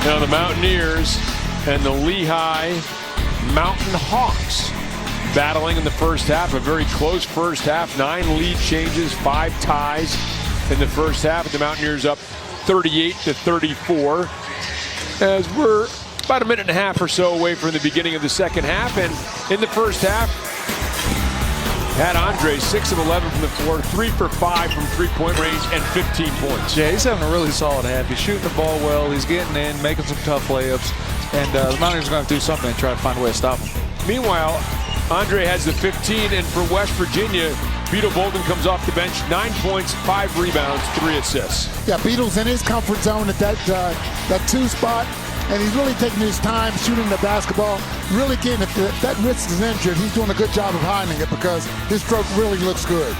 Now the Mountaineers and the Lehigh Mountain Hawks battling in the first half. A very close first half. 9 lead changes, 5 ties in the first half. The Mountaineers up 38 to 34. As we're about a minute and a half or so away from the beginning of the second half. And in the first half, had Andre 6 of 11 from the floor, 3 for 5 from three-point range, and 15 points. Yeah, he's having a really solid half. He's shooting the ball well. He's getting in, making some tough layups. And the Mountaineers are going to have to do something and try to find a way to stop him. Meanwhile, Andre has the 15, and for West Virginia, Beetle Bolden comes off the bench, 9 points, 5 rebounds, 3 assists. Yeah, Beetle's in his comfort zone at that 2 spot, and he's really taking his time shooting the basketball. Really getting, if that wrist is injured, he's doing a good job of hiding it because his stroke really looks good.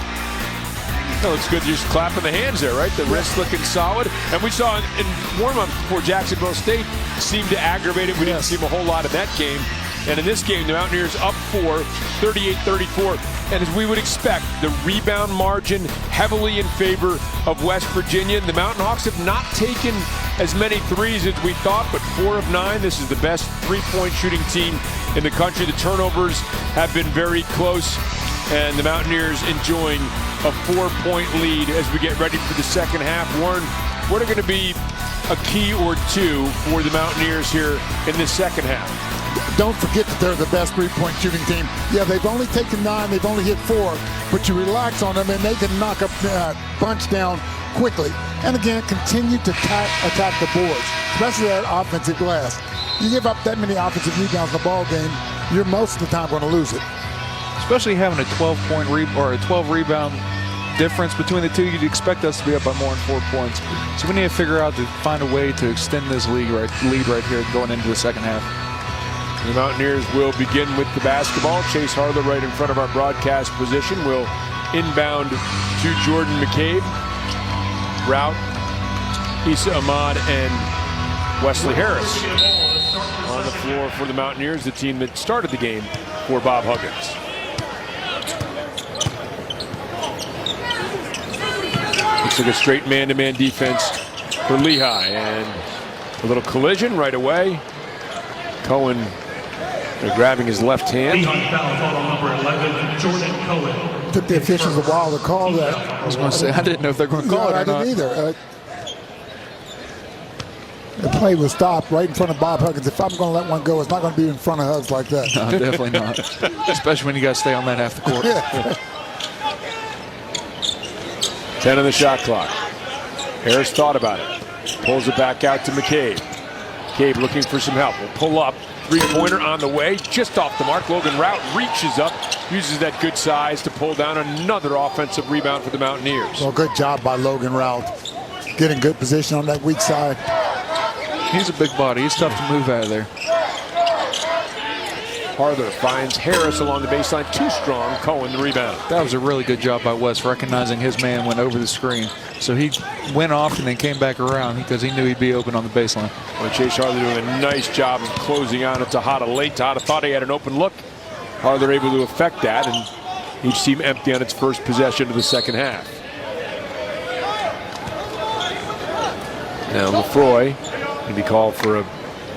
It looks good just clapping the hands there, right? The wrist looking solid. And we saw in warm-up before Jacksonville State seemed to aggravate it. We didn't see him a whole lot in that game. And in this game, the Mountaineers up 4, 38-34. And as we would expect, the rebound margin heavily in favor of West Virginia. The Mountain Hawks have not taken as many threes as we thought, but 4 of 9. This is the best three-point shooting team in the country. The turnovers have been very close, and the Mountaineers enjoying a 4-point lead as we get ready for the second half. Warren, what are going to be a key or two for the Mountaineers here in the second half? Don't forget that they're the best three-point shooting team. Yeah, they've only taken 9, they've only hit 4, but you relax on them and they can knock a bunch down quickly. And again, continue to attack the boards, especially that offensive glass. You give up that many offensive rebounds in the ball game, you're most of the time going to lose it. Especially having a 12-point or a 12-rebound difference between the two, you'd expect us to be up by more than 4 points. So we need to figure out to find a way to extend this lead right here going into the second half. The Mountaineers will begin with the basketball. Chase Harlow right in front of our broadcast position will inbound to Jordan McCabe. Route, Issa Ahmad, and Wesley Harris on the floor for the Mountaineers, the team that started the game for Bob Huggins. Looks like a straight man-to-man defense for Lehigh, and a little collision right away. Cohen grabbing his left hand. Lehigh foul called on number 11, Jordan Cohen. Took the officials a while to call that. I was going to say, I didn't know if they're going to call it or I not. didn't either. The play was stopped right in front of Bob Huggins. If I'm going to let one go, it's not going to be in front of Hugs like that. No, definitely not. Especially when you got to stay on that half the court. 10 on the shot clock. Harris thought about it. Pulls it back out to McCabe. McCabe looking for some help. Will pull up. Three-pointer on the way. Just off the mark. Logan Rout reaches up. Uses that good size to pull down another offensive rebound for the Mountaineers. Well, good job by Logan Rout. Getting good position on that weak side. He's a big body. He's tough to move out of there. Harlow finds Harris along the baseline. Too strong. Cohen the rebound. That was a really good job by West, recognizing his man went over the screen. So he went off and then came back around because he knew he'd be open on the baseline. Well, Chase Harlow doing a nice job of closing on it. Tejada late. Tejada thought he had an open look. Harlow able to affect that, and each team empty on its first possession of the second half. Now Lefroy can be called for a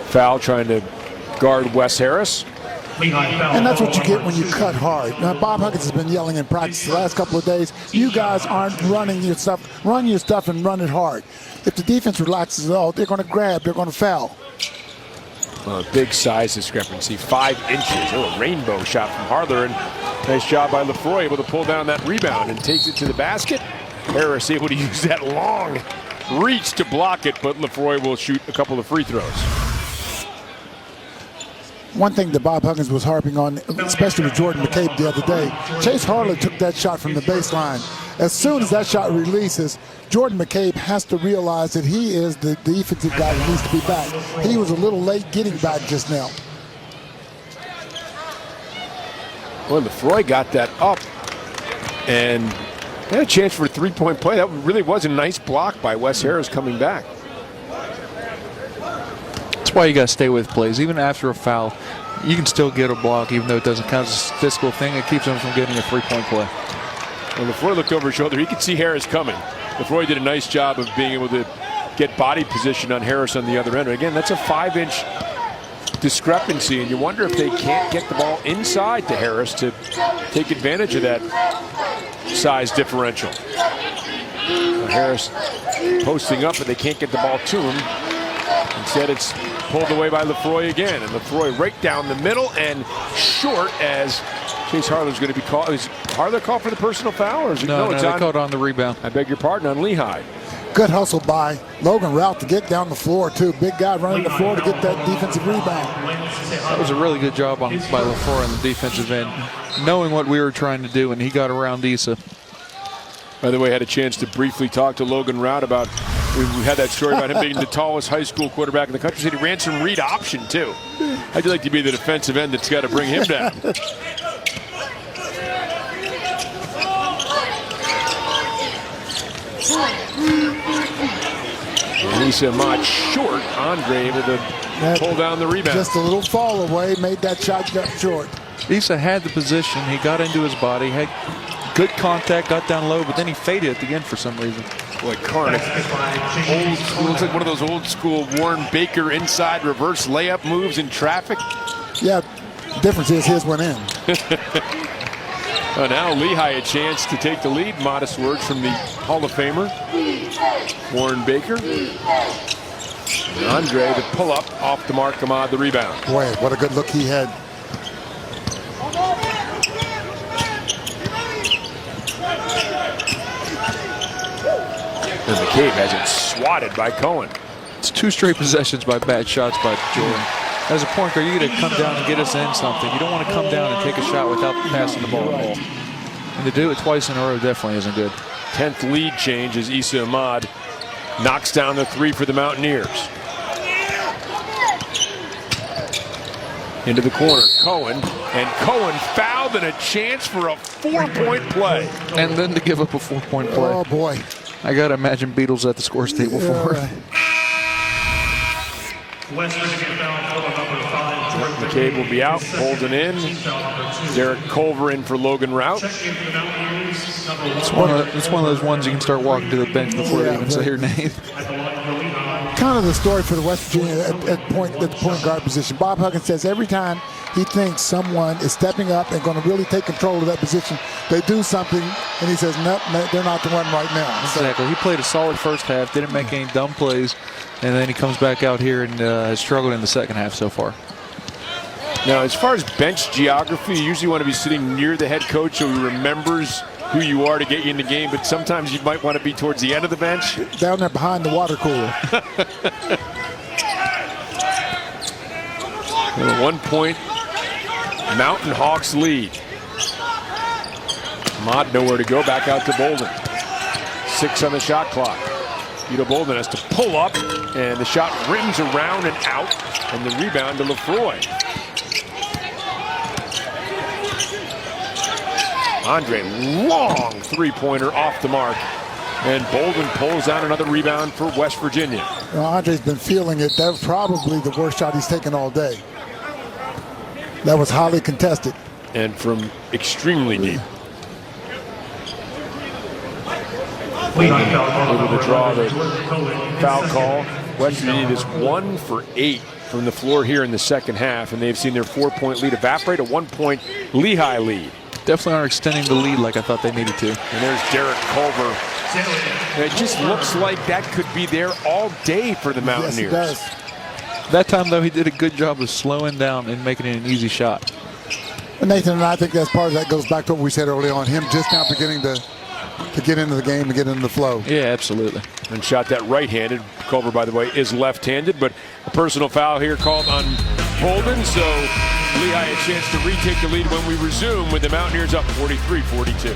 foul trying to guard Wes Harris. Lehigh foul. And that's what you get when you cut hard. Now, Bob Huggins has been yelling in practice the last couple of days, you guys aren't running your stuff. Run your stuff and run it hard. If the defense relaxes at all, they're going to grab, they're going to foul. Well, big size discrepancy, 5 inches. Oh, a rainbow shot from Harler, and nice job by Lefroy, able to pull down that rebound and takes it to the basket. Harris able to use that long reach to block it, but Lefroy will shoot a couple of free throws. One thing that Bob Huggins was harping on, especially with Jordan McCabe the other day, Chase Harler took that shot from the baseline. As soon as that shot releases, Jordan McCabe has to realize that he is the defensive guy that needs to be back. He was a little late getting back just now. Well, Lefroy got that up and had a chance for a three-point play. That really was a nice block by Wes Harris coming back. That's why you got to stay with plays. Even after a foul, you can still get a block, even though it doesn't count as a physical thing. It keeps them from getting a three-point play. When Lefroy looked over his shoulder, he could see Harris coming. Lefroy did a nice job of being able to get body position on Harris on the other end. Again, that's a 5-inch discrepancy, and you wonder if they can't get the ball inside to Harris to take advantage of that size differential. Harris posting up, but they can't get the ball to him. Instead, it's pulled away by Lefroy again, and Lefroy right down the middle and short as Chase Harler's going to be called. Is Harler called for the personal foul? Or is it, no, it's they on, called on the rebound. I beg your pardon, on Lehigh. Good hustle by Logan Routt to get down the floor, too. Big guy running the floor to get that defensive rebound. That was a really good job by Lefroy on the defensive end, knowing what we were trying to do, and he got around Issa. By the way, I had a chance to briefly talk to Logan Routt about, we had that story about him being the tallest high school quarterback in the country. He said he ran some read option, too. How'd you like to be the defensive end that's got to bring him down? Lisa Mott short. Andre able to pull down the rebound. Just a little fall away, made that shot short. Issa had the position. He got into his body, had good contact, got down low, but then he faded at the end for some reason. Boy, Carnick, old school, looks like one of those old school Warren Baker inside reverse layup moves in traffic. Yeah, the difference is his went in. Now Lehigh a chance to take the lead. Modest words from the Hall of Famer, Warren Baker. And Andre, the pull-up off the mark, Ahmad, the rebound. Boy, what a good look he had. And McCabe has it swatted by Cohen. It's 2 straight possessions by bad shots by Jordan. As a point guard, you got to come down and get us in something. You don't want to come down and take a shot without passing the ball at all. And to do it twice in a row definitely isn't good. 10th lead change as Issa Ahmad knocks down the 3 for the Mountaineers. Into the corner, Cohen, and Cohen fouled and a chance for a 4-point play. And then to give up a 4-point play. Oh, boy. I got to imagine Beatles at the scores table for it. West Virginia foul number 5. Jordan McCabe will be out, Bolden in. Derek Culver in for Logan Routt. It's one of those ones you can start walking to the bench before they even say your name. Kind of the story for the West Virginia at the point guard position. Bob Huggins says every time he thinks someone is stepping up and going to really take control of that position, they do something, and he says, nope, they're not the one right now. Exactly. He played a solid first half, didn't make any dumb plays, and then he comes back out here and has struggled in the second half so far. Now, as far as bench geography, you usually want to be sitting near the head coach so he remembers who you are to get you in the game, but sometimes you might want to be towards the end of the bench. Down there behind the water cooler. A 1-point Mountain Hawks lead. Ahmad nowhere to go, back out to Bolden. 6 on the shot clock. Vito Bolden has to pull up, and the shot rims around and out, and the rebound to Lefroy. Andre, long 3-pointer off the mark, and Bolden pulls out another rebound for West Virginia. Well, Andre's been feeling it. That was probably the worst shot he's taken all day. That was highly contested. And from extremely deep. Able to draw the foul call. West Virginia is 1 for 8 from the floor here in the second half, and they've seen their 4-point lead evaporate, a 1-point Lehigh lead. Definitely aren't extending the lead like I thought they needed to. And there's Derek Culver. And it just looks like that could be there all day for the Mountaineers. Yes, it does. That time, though, he did a good job of slowing down and making it an easy shot. And Nathan and I think that's part of that goes back to what we said early on, him just now beginning to get into the game and get into the flow. Yeah, absolutely. And shot that right-handed. Culver, by the way, is left-handed, but a personal foul here called on Holden, so Lehigh a chance to retake the lead when we resume with the Mountaineers up 43-42.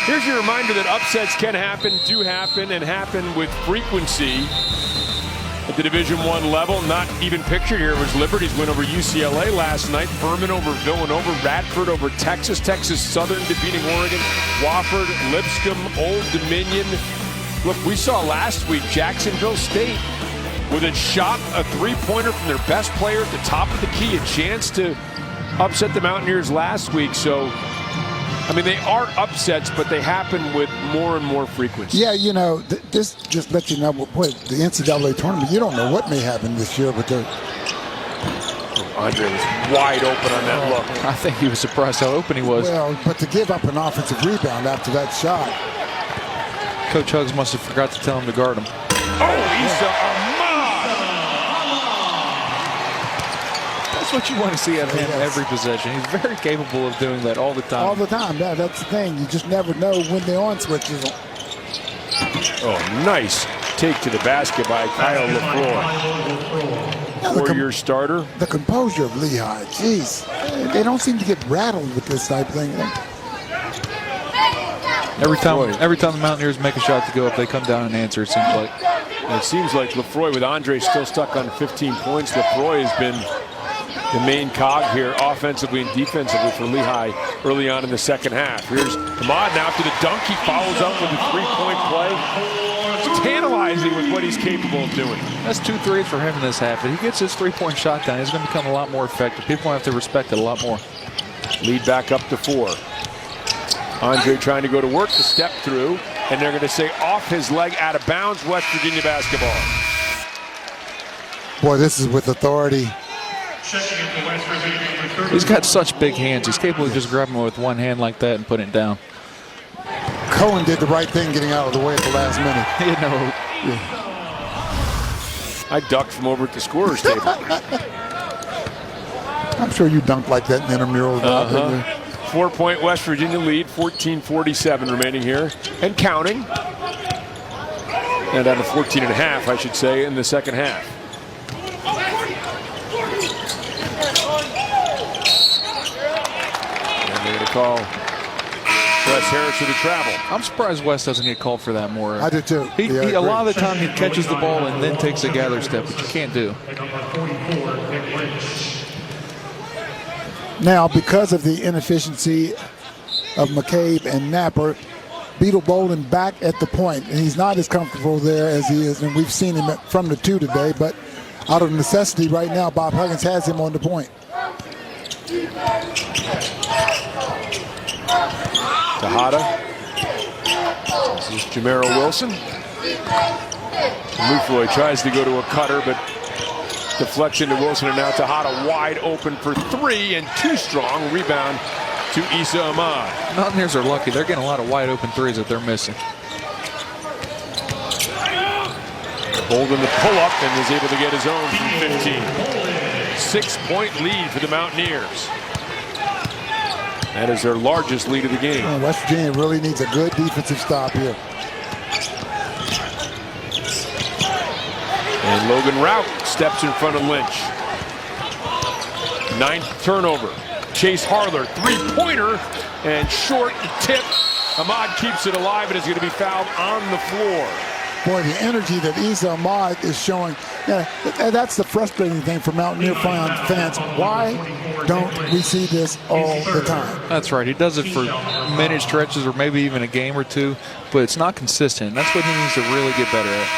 Here's your reminder that upsets can happen, do happen, and happen with frequency. At the Division I level, not even pictured here was Liberty's win over UCLA last night. Furman over Villanova, Radford over Texas, Texas Southern defeating Oregon, Wofford, Lipscomb, Old Dominion. Look, we saw last week Jacksonville State with a shot, a three-pointer from their best player at the top of the key, a chance to upset the Mountaineers last week. So, I mean, they are upsets, but they happen with more and more frequency. Yeah, you know, this just lets you know, boy, the NCAA tournament, you don't know what may happen this year, but Andre was wide open on that look. I think he was surprised how open he was. well, but to give up an offensive rebound after that shot. Coach Hugs must have forgot to tell him to guard him. Oh, Issa Ahmad! That's what you want to see out of him every possession. He's very capable of doing that all the time. All the time. Yeah, that's the thing. You just never know when the on switch is on. Oh, nice take to the basket by Kyle Lefroy. For your starter. The composure of Lehigh, jeez. They don't seem to get rattled with this type of thing. Every time the Mountaineers make a shot to go up, they come down and answer, it seems like. And it seems like Lefroy, with Andre still stuck on 15 points, Lefroy has been the main cog here offensively and defensively for Lehigh early on in the second half. Here's Ahmad now after the dunk. He follows up with a three-point play. It's tantalizing with what he's capable of doing. That's 2 threes for him in this half. If he gets his three-point shot down, he's going to become a lot more effective. People have to respect it a lot more. Lead back up to 4. Andre trying to go to work, the step through, and they're going to say off his leg, out of bounds, West Virginia basketball. Boy, this is with authority. He's got such big hands. He's capable of just grabbing it with one hand like that and putting it down. Cohen did the right thing getting out of the way at the last minute. You know, I ducked from over at the scorer's table. I'm sure you dunked like that in intramural. 4-point West Virginia lead, 14:47 remaining here, and counting. And down to 14 and a half, I should say, in the second half. And they're going to call Wes Harris to the travel. I'm surprised West doesn't get called for that more. I did too. He, a lot of the time he catches the ball and then takes a gather step, which you can't do. Now, because of the inefficiency of McCabe and Napper, Beetle Bolden back at the point, and he's not as comfortable there as he is, and we've seen him from the 2 today, but out of necessity right now, Bob Huggins has him on the point. Tejada. This is Jamero Wilson. Lefroy tries to go to a cutter, but deflection to Wilson, and now Tejada wide open for 3 and too strong. Rebound to Issa Ahmad. Mountaineers are lucky. They're getting a lot of wide open threes that they're missing. Bolden the pull-up and is able to get his own from 15. 6-point lead for the Mountaineers. That is their largest lead of the game. West Virginia really needs a good defensive stop here. And Logan Rout steps in front of Lynch. 9th turnover. Chase Harler, three-pointer, and short tip. Ahmad keeps it alive and is going to be fouled on the floor. Boy, the energy that Issa Ahmad is showing, that's the frustrating thing for Mountaineer fans. Why don't we see this all the time? That's right. He does it for minute stretches or maybe even a game or two, but it's not consistent. That's what he needs to really get better at.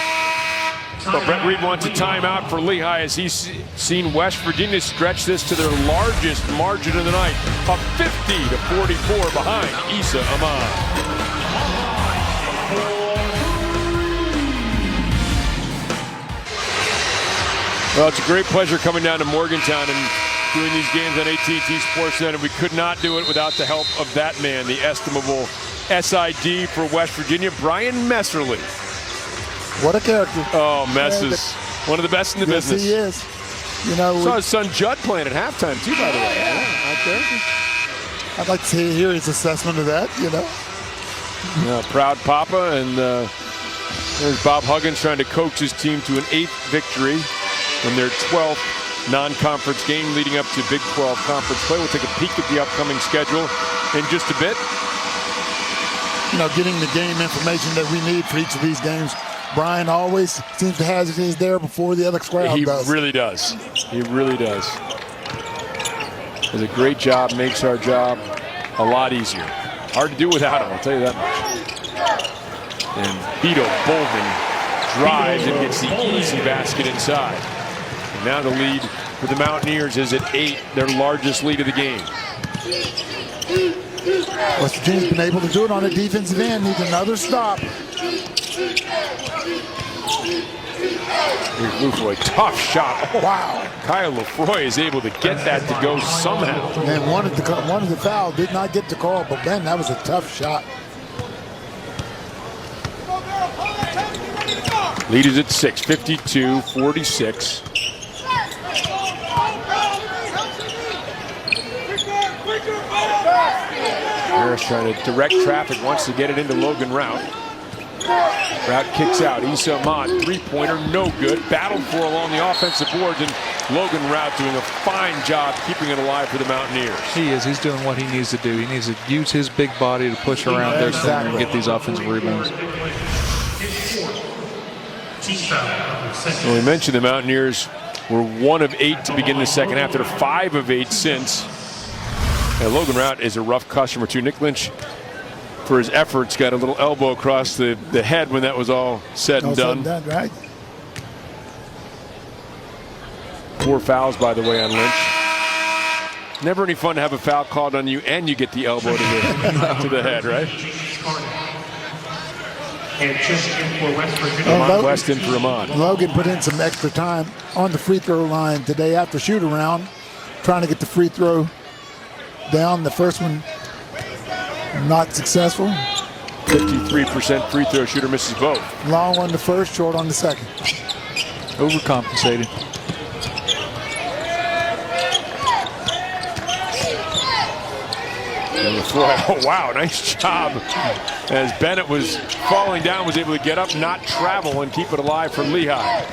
Well, Brett Reed wants a timeout for Lehigh as he's seen West Virginia stretch this to their largest margin of the night, up 50-44 behind Issa Ahmad. Well, it's a great pleasure coming down to Morgantown and doing these games on AT&T Sports Center. We could not do it without the help of that man, the estimable SID for West Virginia, Brian Messerly. What a character. Oh, Mess is one of the best in the business. He is. You know, saw his son Judd playing at halftime too, by the way. Yeah, right there. I'd like to hear his assessment of that, you know. Yeah, proud papa, and there's Bob Huggins trying to coax his team to an 8th victory in their 12th non-conference game leading up to Big 12 conference play. We'll take a peek at the upcoming schedule in just a bit. You know, getting the game information that we need for each of these games. Brian always seems to have his there before the other crowd does. He really does. He really does. Does a great job, makes our job a lot easier. Hard to do without him, I'll tell you that much. And Beto Bolden drives and gets the easy basket inside. And now the lead for the Mountaineers is at 8, their largest lead of the game. West Virginia's been able to do it on the defensive end. Needs another stop. Here's Lefroy, tough shot. Oh, wow. Kyle Lefroy is able to get that to go somehow. And wanted the foul, did not get the call, but man, that was a tough shot. Lead is at 6, 52-46. Harris trying to direct traffic, wants to get it into Logan Rout. Rout kicks out. Issa Ahmad, three-pointer, no good. Battled for along the offensive boards, and Logan Rout doing a fine job keeping it alive for the Mountaineers. He is. He's doing what he needs to do. He needs to use his big body to push around their center and get these offensive rebounds. Well, we mentioned the Mountaineers were 1 of 8 to begin the second half. They're 5 of 8 since. And Logan Rout is a rough customer too. Nick Lynch, for his efforts, got a little elbow across the head when that was all said and done. Right. 4 fouls, by the way, on Lynch. Never any fun to have a foul called on you and you get the elbow to the head, right? And just in for West Virginia. West in for Ahmad. Logan put in some extra time on the free throw line today after shoot around, trying to get the free throw down. The first one not successful. 53% free throw shooter, misses both. Long on the first, short on the second. Overcompensated. Oh, wow, nice job. As Bennett was falling down, was able to get up, not travel, and keep it alive for Lehigh.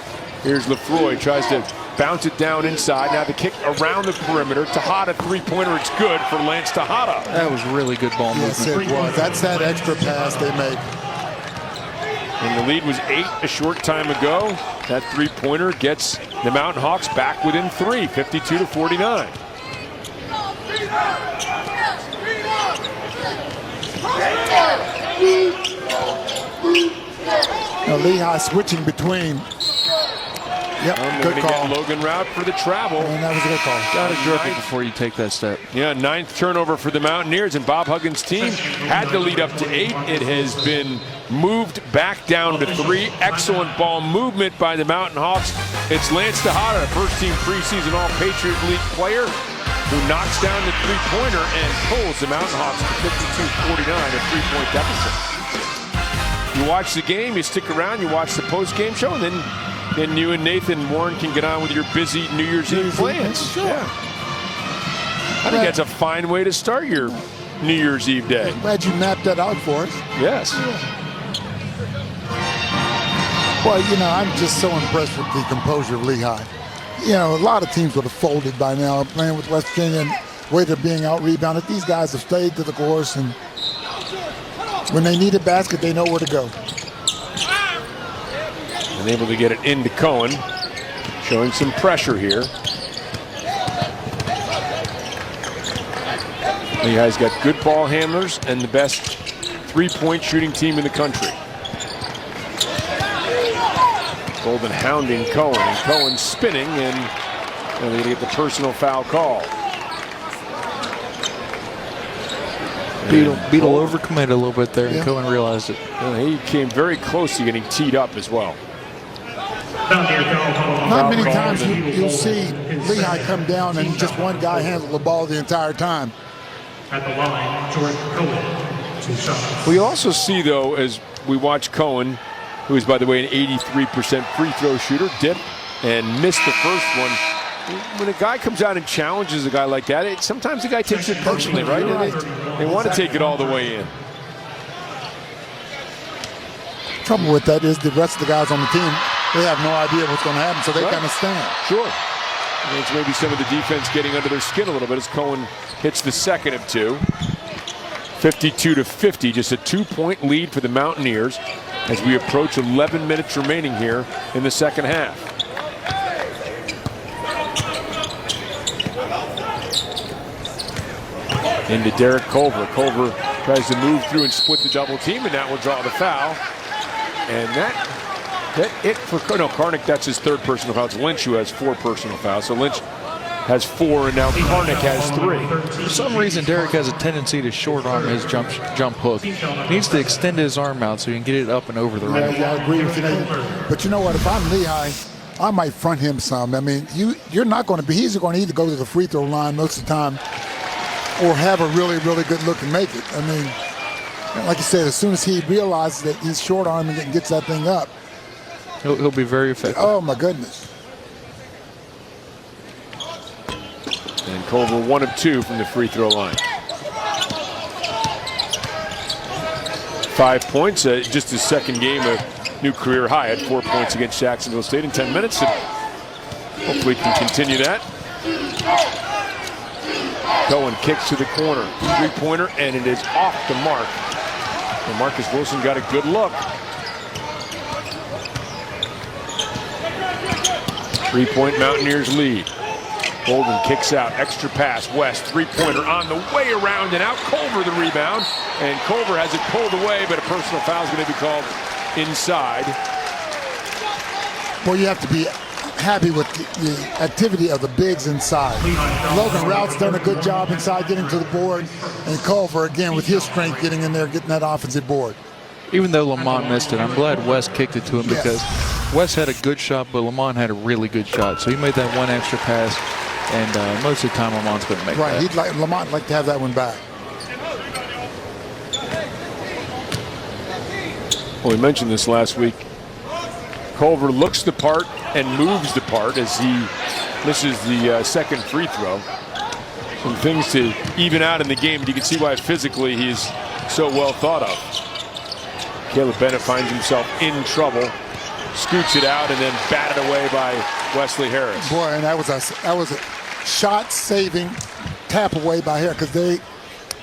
Here's Lefroy, tries to bounce it down inside. Now the kick around the perimeter. Tejada, three-pointer, it's good for Lance Tejada. That was really good ball movement. Yes, it was. That's that extra pass they made. And the lead was 8 a short time ago. That three-pointer gets the Mountain Hawks back within 3, 52-49. Now Lehigh switching between. Yep, good call. Logan Rout for the travel. And that was a good call. Got to jerk it before you take that step. Yeah, 9th turnover for the Mountaineers, and Bob Huggins' team had to lead up to 8. It has been moved back down to 3. Excellent ball movement by the Mountain Hawks. It's Lance Tejada, first-team preseason All-Patriot League player, who knocks down the three-pointer and pulls the Mountain Hawks to 52-49, a 3-point deficit. You watch the game, you stick around, you watch the post-game show, and then you and Nathan Warren can get on with your busy New Year's Eve plans. Sure. Yeah. I think that's a fine way to start your New Year's Eve day. Glad you mapped that out for us. Yes. Well, you know, I'm just so impressed with the composure of Lehigh. You know, a lot of teams would have folded by now playing with West Virginia and the way they're being out-rebounded. These guys have stayed to the course, and when they need a basket, they know where to go. And able to get it into Cohen, showing some pressure here. Lehigh's got good ball handlers and the best three-point shooting team in the country. Golden hounding Cohen, and Cohen spinning, and they're going to get the personal foul call. Beetle overcommitted a little bit there, and Cohen realized it. He came very close to getting teed up as well. Mountaineer foul called. Not many Foul times called. you'll see Lehigh come down and just one guy handle the ball the entire time. At the line, Jordan Cohen, 2 shots. We also see, though, as we watch Cohen, who is, by the way, an 83% free throw shooter, dip and missed the first one. When a guy comes out and challenges a guy like that, sometimes the guy takes it personally, right? And they want to take it all the way in. Trouble with that is the rest of the guys on the team, they have no idea what's going to happen, so they kind of stand. Sure. And it's maybe some of the defense getting under their skin a little bit as Cohen hits the second of 2. 52-50, just a 2-point lead for the Mountaineers as we approach 11 minutes remaining here in the second half. Into Derek Culver. Culver tries to move through and split the double team, and that will draw the foul. And that it for Karnick, that's his 3rd personal foul. It's Lynch who has 4 personal fouls. So Lynch has 4, and now Karnick has 3. For some reason, Derek has a tendency to short arm his jump hook. He needs to extend his arm out so he can get it up and over the rim. Yeah, I agree with you, Nathan. But you know what? If I'm Lehigh, I might front him some. I mean, you're not going to be. He's going to either go to the free throw line most of the time, or have a really, really good look and make it. I mean, like you said, as soon as he realizes that he's short arming it and gets that thing up, He'll be very effective. oh my goodness. And Culver 1 of 2 from the free throw line. 5 points, just his second game, a new career high at 4 points against Jacksonville State in 10 minutes. And hopefully can continue that. Cohen kicks to the corner, 3-pointer, and it is off the mark. And Marcus Wilson got a good look. 3-point Mountaineers lead. Golden kicks out, extra pass, West, 3-pointer on the way around and out. Culver the rebound, and Culver has it pulled away, but a personal foul is going to be called inside. Well, you have to be happy with the activity of the bigs inside. Logan Rout's done a good job inside getting to the board, and Culver, again, with his strength, getting in there, getting that offensive board. Even though Lamont missed it, I'm glad West kicked it to him because West had a good shot, but Lamont had a really good shot. So he made that one extra pass, and most of the time Lamont's going to make that. Lamont like to have that one back. Well, we mentioned this last week. Culver looks the part and moves the part as he misses the second free throw. Some things to even out in the game, and you can see why physically he's so well thought of. Caleb Bennett finds himself in trouble, scoots it out, and then batted away by Wesley Harris. Boy, and that was a shot-saving tap away by Harris because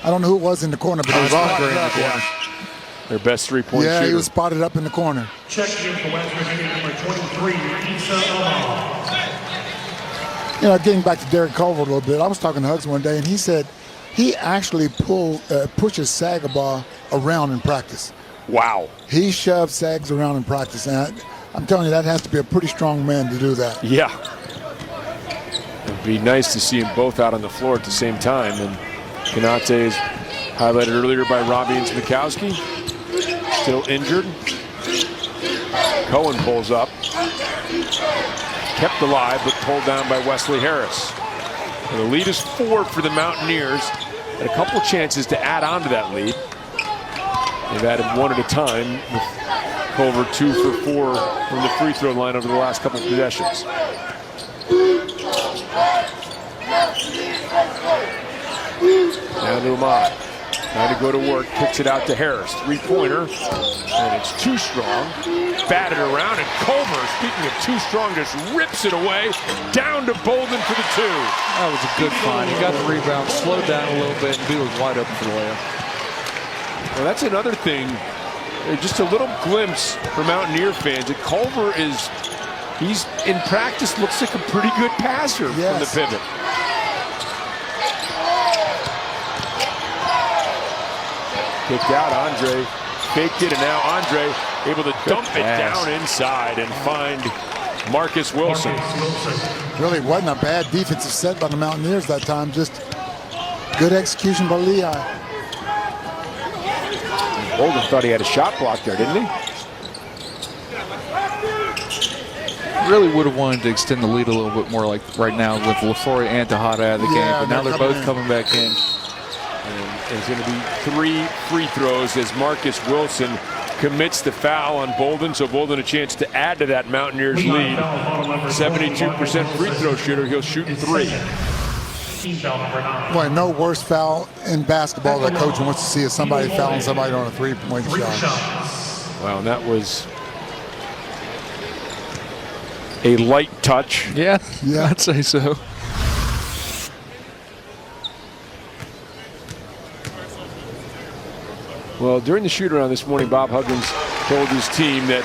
I don't know who it was in the corner, but he was spotted up. Yeah. Their best 3-point shooter. Yeah, he was spotted up in the corner. Checking in for West Virginia, number 23, Issa Amal. You know, getting back to Derek Culver a little bit, I was talking to Hugs one day, and he said he actually pushes Sagaba around in practice. Wow. He shoves Sags around in practice, and I'm telling you, that has to be a pretty strong man to do that. Yeah. It'd be nice to see them both out on the floor at the same time. And Konate is highlighted earlier by Robbie and Smikowski. Still injured. Cohen pulls up. Kept alive, but pulled down by Wesley Harris. And the lead is 4 for the Mountaineers. And a couple chances to add on to that lead. They've added 1 at a time, with Culver 2 for 4 from the free throw line over the last couple of possessions. Now to Ahmad. Trying to go to work, kicks it out to Harris. 3-pointer, and it's too strong. Batted around, and Culver, speaking of too strong, just rips it away. Down to Bolden for the 2. That was a good find. He got the rebound, slowed down a little bit, and he was wide open for the layup. Well, that's another thing. Just a little glimpse for Mountaineer fans. That Culver he's in practice, looks like a pretty good passer from the pivot. Kicked out, Andre faked it, and now Andre able to dump it down inside and find Marcus Wilson. Really wasn't a bad defensive set by the Mountaineers that time. Just good execution by Lehigh. Bolden thought he had a shot block there, didn't he? Really would have wanted to extend the lead a little bit more, like right now with Lefroy and Tejada out of the game. But now they're both coming back in. And there's going to be 3 free throws as Marcus Wilson commits the foul on Bolden. So Bolden a chance to add to that Mountaineers lead. 72% free throw shooter. He'll shoot 3. Boy, no worse foul in basketball that coach wants to see is somebody fouling somebody on a three-point shot. Wow, and that was a light touch. Yeah, I'd say so. Well, during the shoot-around this morning, Bob Huggins told his team that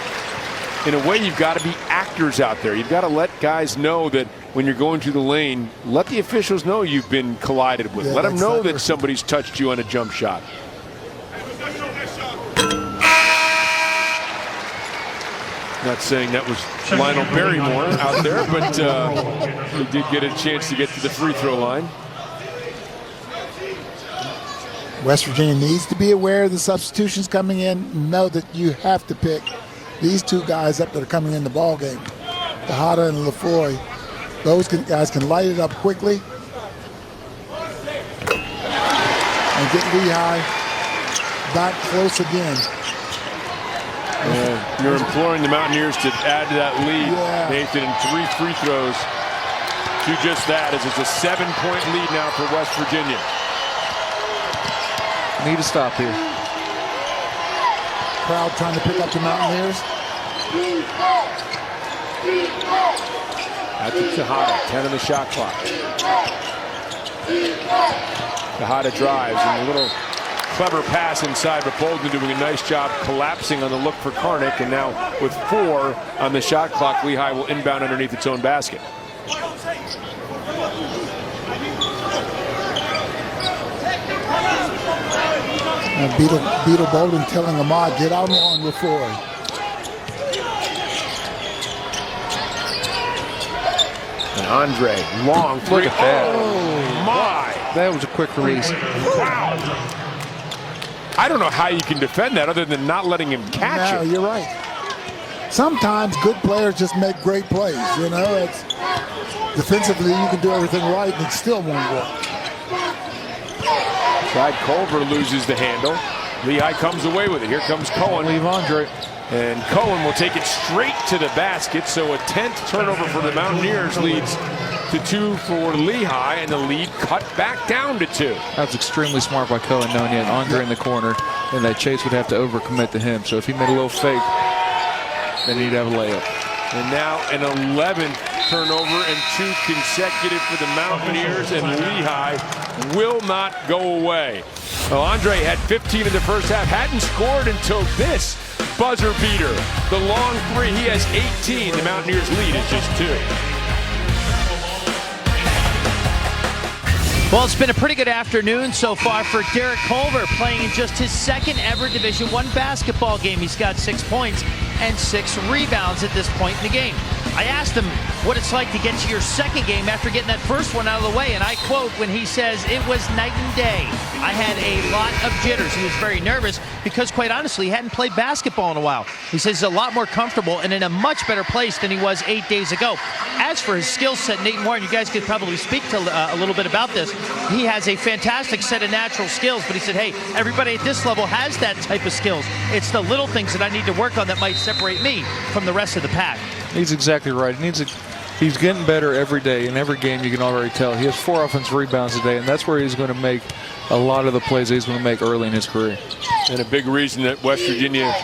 in a way you've got to be actors out there. You've got to let guys know that when you're going through the lane, let the officials know you've been collided with. Let them know that somebody's touched you on a jump shot. Not saying that was Lionel Barrymore out there, but he did get a chance to get to the free throw line. West Virginia needs to be aware of the substitutions coming in. Know that you have to pick these 2 guys up that are coming in the ball game, Tejada and Lefroy. Those guys can light it up quickly and get Lehigh back close again. You're imploring the Mountaineers to add to that lead, Nathan, and 3 free throws to just that, as it's a 7-point lead now for West Virginia. Need to stop here. Crowd trying to pick up the Mountaineers. That's Tejada, 10 on the shot clock. Tejada drives, and a little clever pass inside, but Bolden doing a nice job collapsing on the look for Karnick, and now with 4 on the shot clock, Lehigh will inbound underneath its own basket. Beetle Bolden telling Ahmad, get out on Lefroy. And Andre, long 3. Look at that. Oh, my. That was a quick release. Wow. I don't know how you can defend that other than not letting him catch it. No, you're right. Sometimes good players just make great plays. You know, it's defensively you can do everything right and it still won't work. Clyde Culver loses the handle. Lehigh comes away with it. Here comes Cohen. Leave Andre. And Cohen will take it straight to the basket. So a 10th turnover for the Mountaineers leads to 2 for Lehigh, and the lead cut back down to 2. That was extremely smart by Cohen, knowing he had Andre in the corner, and that Chase would have to overcommit to him. So if he made a little fake, then he'd have a layup. And now an 11th turnover and 2 consecutive for the Mountaineers, and Lehigh will not go away. Well, Andre had 15 in the first half, hadn't scored until this buzzer beater. The long 3, he has 18. The Mountaineers lead is just 2. Well, it's been a pretty good afternoon so far for Derek Culver, playing in just his 2nd ever Division I basketball game. He's got 6 points and 6 rebounds at this point in the game. I asked him what it's like to get to your 2nd game after getting that first one out of the way, and I quote when he says, "It was night and day. I had a lot of jitters." He was very nervous because, quite honestly, he hadn't played basketball in a while. He says he's a lot more comfortable and in a much better place than he was 8 days ago. As for his skill set, Nate Moore, and you guys could probably speak to a little bit about this, he has a fantastic set of natural skills, but he said, hey, everybody at this level has that type of skills. It's the little things that I need to work on that might separate me from the rest of the pack. He's exactly right. He's getting better every day. In every game, you can already tell. He has 4 offensive rebounds a day, and that's where he's going to make a lot of the plays he's going to make early in his career. And a big reason that West Virginia,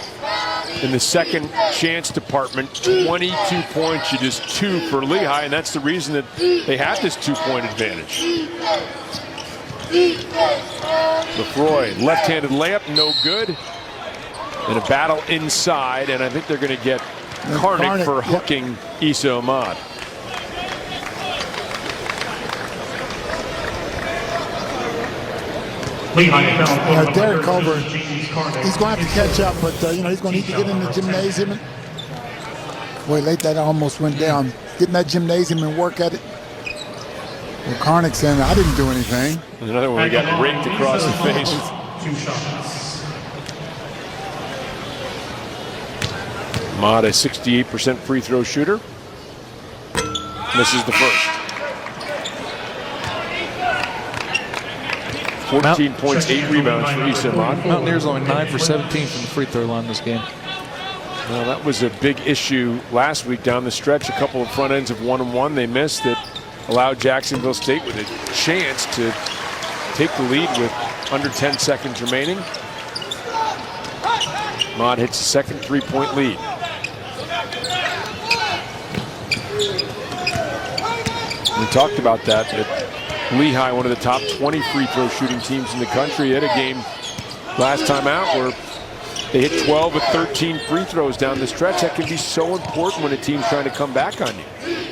in the second chance department, 22 points, just 2 for Lehigh, and that's the reason that they have this 2-point advantage. Lefroy, left-handed layup, no good. And a battle inside, and I think they're going to get Karnick for hooking Issa Ahmad. Derek Culver, he's going to have to catch up, but he's going to need to get in the gymnasium. Boy, late that almost went down. Get in that gymnasium and work at it. Well, Karnick saying, I didn't do anything. There's another one, he got raked across the face. 2 shots. Ahmad, a 68% free throw shooter. Misses the first. 14 points, 8 rebounds for Issa Ahmad. Mountaineers only 9 for 17 from the free throw line this game. Well, that was a big issue last week down the stretch. A couple of front ends of 1-on-1 they missed that allowed Jacksonville State with a chance to take the lead with under 10 seconds remaining. Ahmad hits a second 3-point lead. We talked about that Lehigh, one of the top 20 free throw shooting teams in the country, had a game last time out where they hit 12 of 13 free throws down the stretch. That can be so important when a team's trying to come back on you.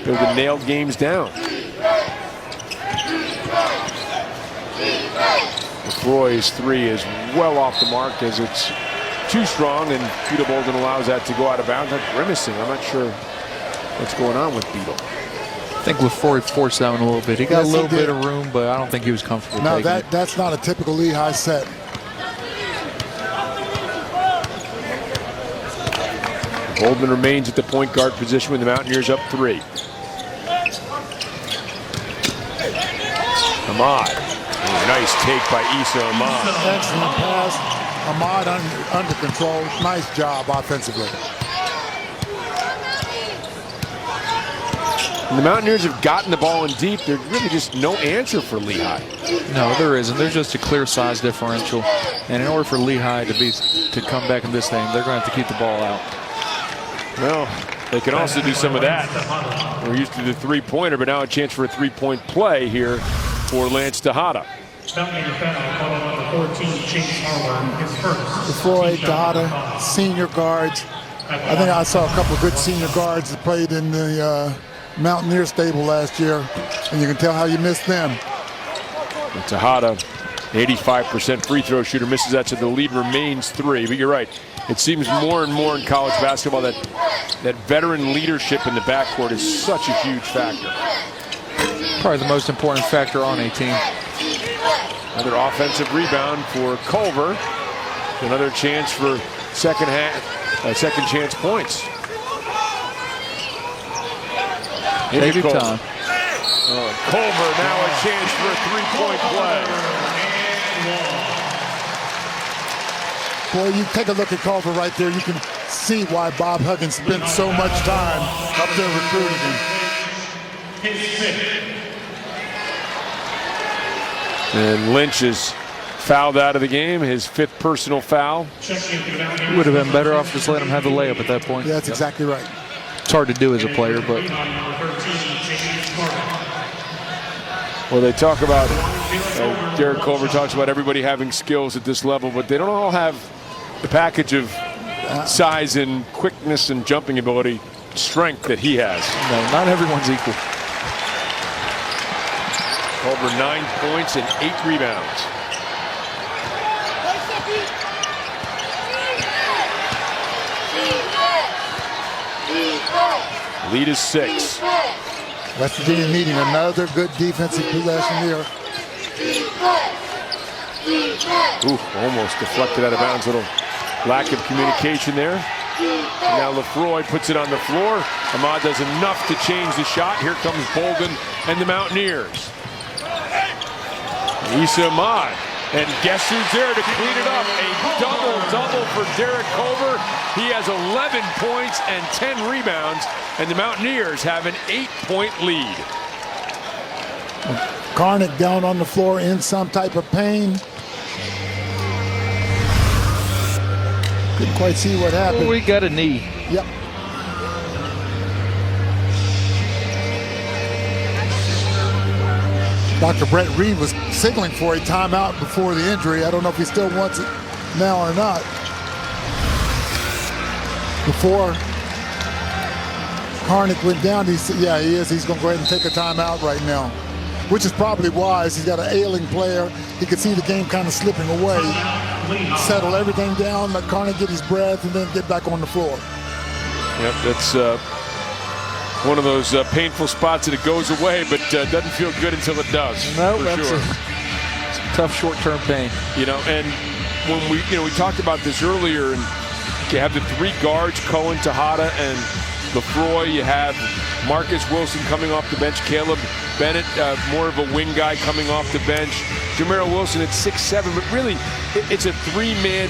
They're the nailed games down. Lefroy's three is well off the mark as it's too strong, and Beetle Bolden allows that to go out of bounds. I'm grimacing. I'm not sure what's going on with Beetle. I think Lefroy forced that one a little bit. He got a little bit of room, but I don't think he was comfortable taking it. That's not a typical Lehigh set. Bolden remains at the point guard position with the Mountaineers up 3. Ahmad. Nice take by Issa Ahmad. Excellent pass. Ahmad under control. Nice job offensively. And the Mountaineers have gotten the ball in deep. There's really just no answer for Lehigh. No, there isn't. There's just a clear size differential. And in order for Lehigh to come back in this thing, they're going to have to keep the ball out. Well, they can also do some of that. We're used to the three-pointer, but now a chance for a three-point play here for Lance Tejada. Lefroy, Tejada, senior guards. I think I saw a couple of good senior guards that played in the Mountaineer stable last year, and you can tell how you missed them. And Tejada, 85% free throw shooter, misses that, so the lead remains 3. But you're right. It seems more and more in college basketball that veteran leadership in the backcourt is such a huge factor. Probably the most important factor on a team. Another offensive rebound for Culver. Another chance for second chance points. Take your time. Culver now a chance for a three-point play. Boy, you take a look at Culver right there. You can see why Bob Huggins spent so much time up there recruiting him. And Lynch is fouled out of the game, his 5th personal foul. He would have been better off just letting him have the layup at that point. Yeah, that's exactly right. It's hard to do as a player, but... Well, they talk about, Derek Culver talks about everybody having skills at this level, but they don't all have the package of size and quickness and jumping ability, strength that he has. No, not everyone's equal. Culver 9 points and 8 rebounds. Lead is 6. West Virginia needing another good defensive possession here. Ooh, almost deflected out of bounds. Little lack of communication there. And now Lefroy puts it on the floor. Ahmad does enough to change the shot. Here comes Bolden and the Mountaineers. Issa Ahmad. And guess who's there to clean it up? A double-double for Derek Culver. He has 11 points and 10 rebounds, and the Mountaineers have an 8-point lead. Carnick down on the floor in some type of pain. Couldn't quite see what happened. We got a knee. Yep. Dr. Brett Reed was signaling for a timeout before the injury. I don't know if he still wants it now or not. Before Carnick went down, he said, yeah, he is. He's going to go ahead and take a timeout right now, which is probably wise. He's got an ailing player. He could see the game kind of slipping away. Settle everything down, let Carnick get his breath, and then get back on the floor. Yep, that's one of those painful spots that it goes away, but doesn't feel good until it does. No, that's sure. It's tough short-term pain. You know, and when we talked about this earlier, and you have the 3 guards, Cohen, Tejada, and Lefroy. You have Marcus Wilson coming off the bench. Caleb Bennett, more of a wing guy coming off the bench. Jamero Wilson at 6'7", but really it's a three-man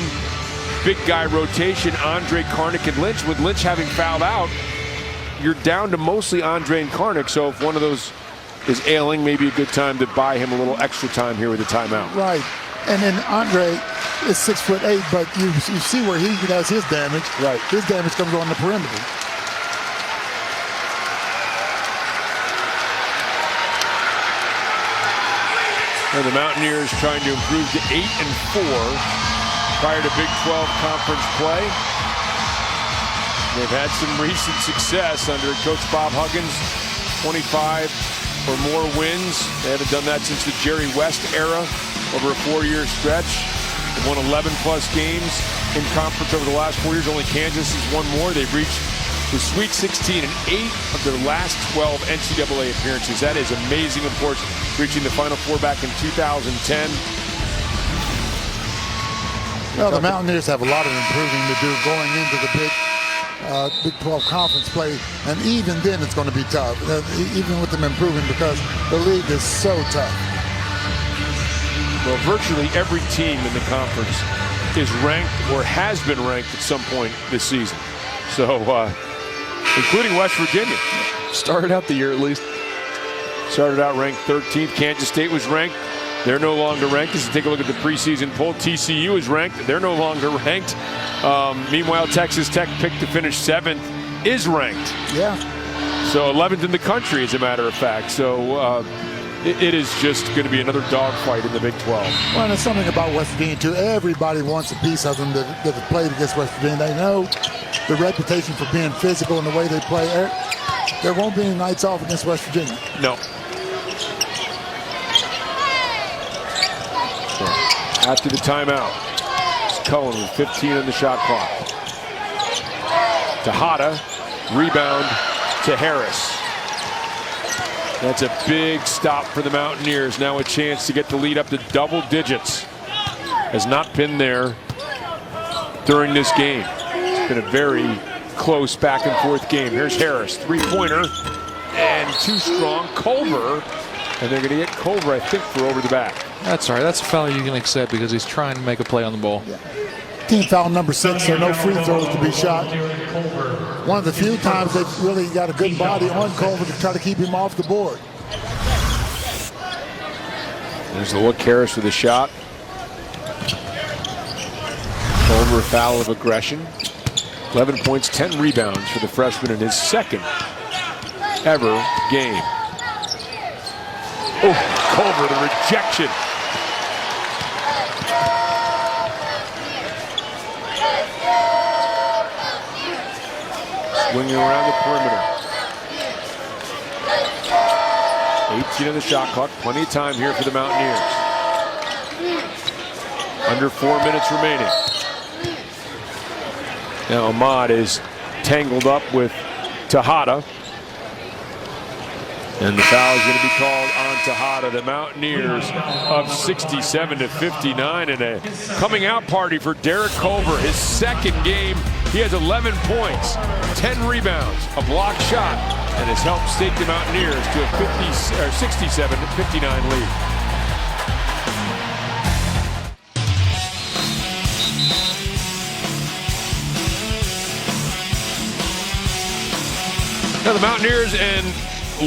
big guy rotation. Andre, Karnick, and Lynch. With Lynch having fouled out, you're down to mostly Andre and Karnick. So if one of those is ailing, maybe a good time to buy him a little extra time here with a timeout. Right. And then Andre is 6'8", but you see where he does his damage. Right. His damage comes on the perimeter. And the Mountaineers trying to improve to 8-4 prior to Big 12 conference play. They've had some recent success under Coach Bob Huggins, 25 or more wins. They haven't done that since the Jerry West era over a 4-year stretch. They've won 11-plus games in conference over the last 4 years. Only Kansas has won more. They've reached the Sweet 16 in 8 of their last 12 NCAA appearances. That is amazing, of course, reaching the Final Four back in 2010. Well, the Mountaineers have a lot of improving to do going into the Big 12 conference play, and even then it's going to be tough, even with them improving, because the league is so tough. Well, virtually every team in the conference is ranked or has been ranked at some point this season. So, including West Virginia. Started out the year at least. Started out ranked 13th. Kansas State was ranked. They're no longer ranked. As you take a look at the preseason poll, TCU is ranked. They're no longer ranked. Meanwhile, Texas Tech, picked to finish 7th, is ranked. Yeah. So 11th in the country, as a matter of fact. So it is just going to be another dogfight in the Big 12. Well, and there's something about West Virginia, too. Everybody wants a piece of them that have played against West Virginia. They know the reputation for being physical in the way they play. There won't be any nights off against West Virginia. No. So, after the timeout, it's Cullen with 15 on the shot clock. Tejada, rebound to Harris. That's a big stop for the Mountaineers. Now a chance to get the lead up to double digits. Has not been there during this game. It's been a very close back and forth game. Here's Harris, three-pointer, and too strong. Culver, and they're going to get Culver, I think, for over the back. That's all right. That's a foul you can accept because he's trying to make a play on the ball. Yeah. Team foul number 6, so no free throws to be shot. One of the few times they've really got a good body on Culver to try to keep him off the board. There's the look, Harris with a shot. Culver, a foul of aggression. 11 points, 10 rebounds for the freshman in his second ever game. Oh, Culver, the rejection. Swinging around the perimeter. 18 on the shot clock. Plenty of time here for the Mountaineers. Under 4 minutes remaining. Now Ahmad is tangled up with Tejada. And the foul is going to be called on Tejada. The Mountaineers up 67-59 in a coming out party for Derek Culver. His second game, he has 11 points, 10 rebounds, a block shot, and has helped stake the Mountaineers to a 67-59 lead. Now the Mountaineers and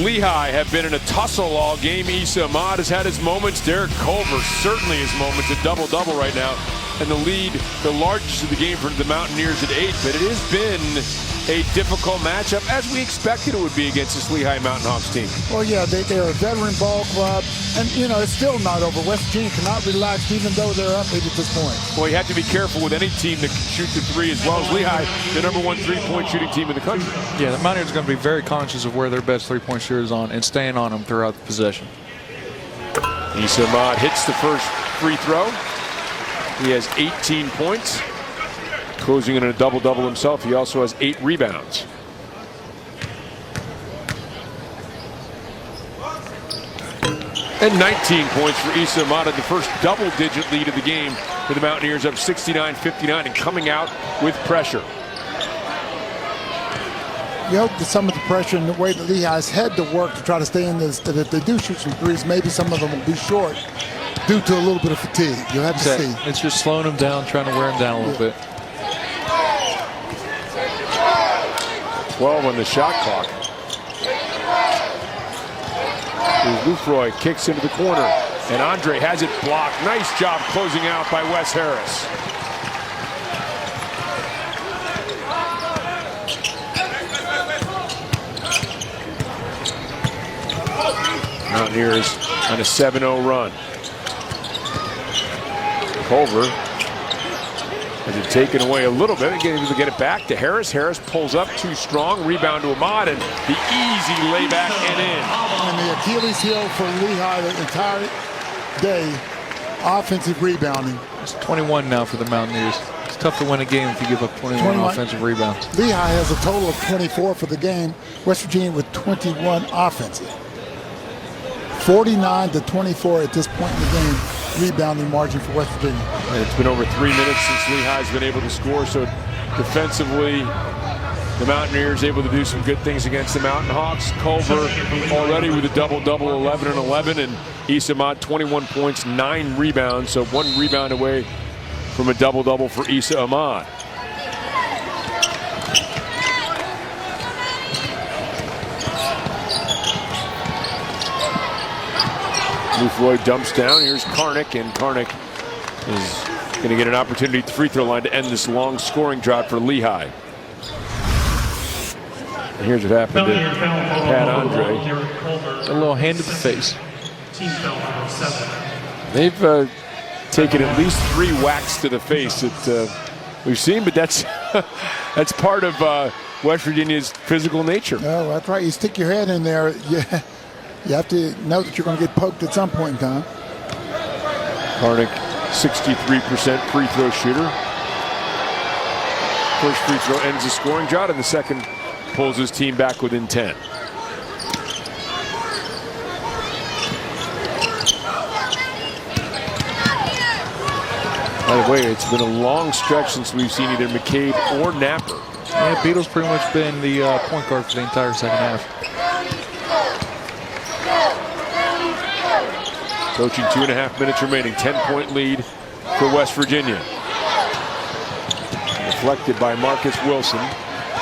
Lehigh have been in a tussle all game. Issa Ahmad has had his moments. Derek Culver certainly his moments. A double-double right now. And the lead, the largest of the game for the Mountaineers at 8. But it has been a difficult matchup, as we expected it would be against this Lehigh Mountain Hawks team. Well, yeah, they're a veteran ball club. And, you know, it's still not over. West Virginia cannot relax even though they're up 8 at this point. Well, you have to be careful with any team that can shoot the three as well as Lehigh, the #1 three-point shooting team in the country. Yeah, the Mountaineers are going to be very conscious of where their best three-point shooter is on and staying on them throughout the possession. Issa Ahmad hits the first free throw. He has 18 points. Closing in a double-double himself. He also has 8 rebounds. And 19 points for Issa Ahmad, the first double-digit lead of the game for the Mountaineers, up 69-59 and coming out with pressure. some of the pressure and the way that Lehigh's had to work to try to stay in this, that if they do shoot some threes, maybe some of them will be short due to a little bit of fatigue. You'll have to see. It's just slowing them down, trying to wear them down a little bit. 12 on the shot clock. Lufroy kicks into the corner, and Andre has it blocked. Nice job closing out by Wes Harris. Mountaineers on a 7-0 run. Culver has it taken away a little bit. Again, able to get it back to Harris. Harris pulls up too strong. Rebound to Ahmad, and the easy layback and in. And the Achilles heel for Lehigh the entire day, offensive rebounding. It's 21 now for the Mountaineers. It's tough to win a game if you give up 21 offensive rebounds. Lehigh has a total of 24 for the game. West Virginia with 21 offensive. 49-24 at this point in the game. Rebounding margin for West Virginia. It's been over 3 minutes since Lehigh's been able to score, so defensively the Mountaineers able to do some good things against the Mountain Hawks. Culver already with a double-double, 11 and 11, and Issa Ahmad 21 points, 9 rebounds, so 1 rebound away from a double-double for Issa Ahmad. Lufroy dumps down. Here's Karnick, and Karnick is going to get an opportunity at the free throw line to end this long scoring drought for Lehigh. And here's what happened to Pat Andre. A little hand to the face. They've taken at least 3 whacks to the face that we've seen, but that's that's part of West Virginia's physical nature. Oh, that's right. You stick your head in there. Yeah. You have to know that you're going to get poked at some point in time. Karnick, 63% free throw shooter. First free throw ends the scoring drought, and the second pulls his team back within 10. By the way, it's been a long stretch since we've seen either McCabe or Napper. Yeah, Beadle's pretty much been the point guard for the entire second half. Coaching 2.5 minutes remaining, 10-point lead for West Virginia. Deflected by Marcus Wilson.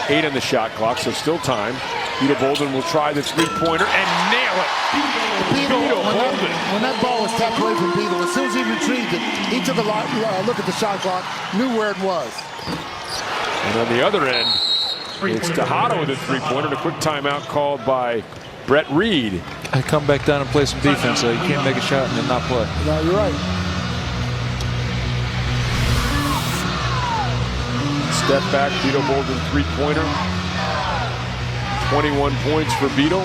8 on the shot clock, so still time. Beetle Bolden will try the three-pointer and nail it. Beetle Bolden. When that ball was tapped away from Beetle, as soon as he retrieved it, he took a look at the shot clock, knew where it was. And on the other end, it's Tejada with a three-pointer, and a quick timeout called by Brett Reed. I come back down and play some defense, so you can't make a shot and then not play. No, you're right. Step back, Beetle Bolden three-pointer. 21 points for Beetle.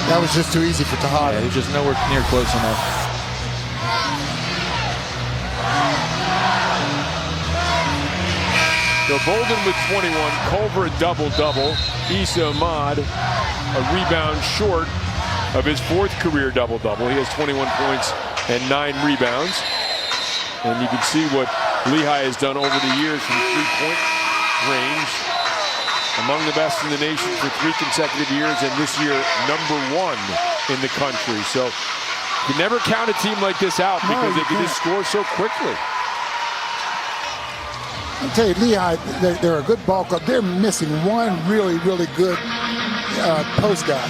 That was just too easy for Tejada. Yeah, he's just nowhere near close enough. So Bolden with 21, Culver a double-double. Issa Ahmad a rebound short of his 4th career double-double. He has 21 points and 9 rebounds. And you can see what Lehigh has done over the years from three-point range. Among the best in the nation for 3 consecutive years, and this year #1 in the country. So you can never count a team like this out because they can just score so quickly. I'll tell you, Lehigh, they're a good ball club. They're missing one really, really good post guy.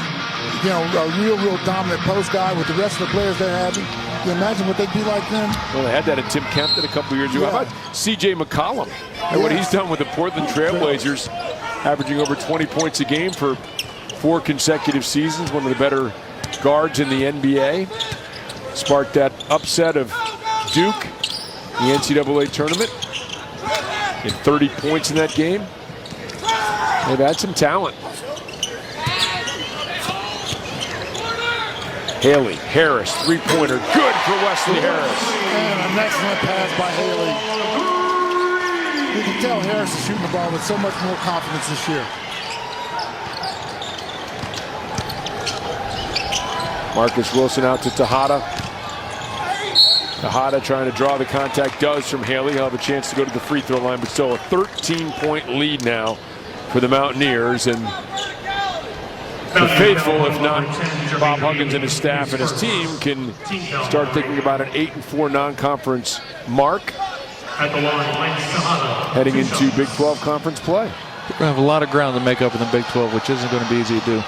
You know, a real dominant post guy with the rest of the players they're having. Can you imagine what they'd be like then? Well, they had that in Tim Kempton a couple years ago. How about C.J. McCollum and what he's done with the Portland Trailblazers, averaging over 20 points a game for 4 consecutive seasons, one of the better guards in the NBA. Sparked that upset of Duke in the NCAA tournament. Had 30 points in that game. They've had some talent. Haley, Harris, three-pointer, good for Wesley Harris. And an excellent pass by Haley. You can tell Harris is shooting the ball with so much more confidence this year. Marcus Wilson out to Tejada. Tejada trying to draw the contact, does from Haley. He'll have a chance to go to the free throw line, but still a 13-point lead now for the Mountaineers, and the faithful, if not Bob Huggins and his staff and his team, can start thinking about an 8-4 non-conference mark heading into Big 12 conference play. They're going to have a lot of ground to make up in the Big 12, which isn't going to be easy to do.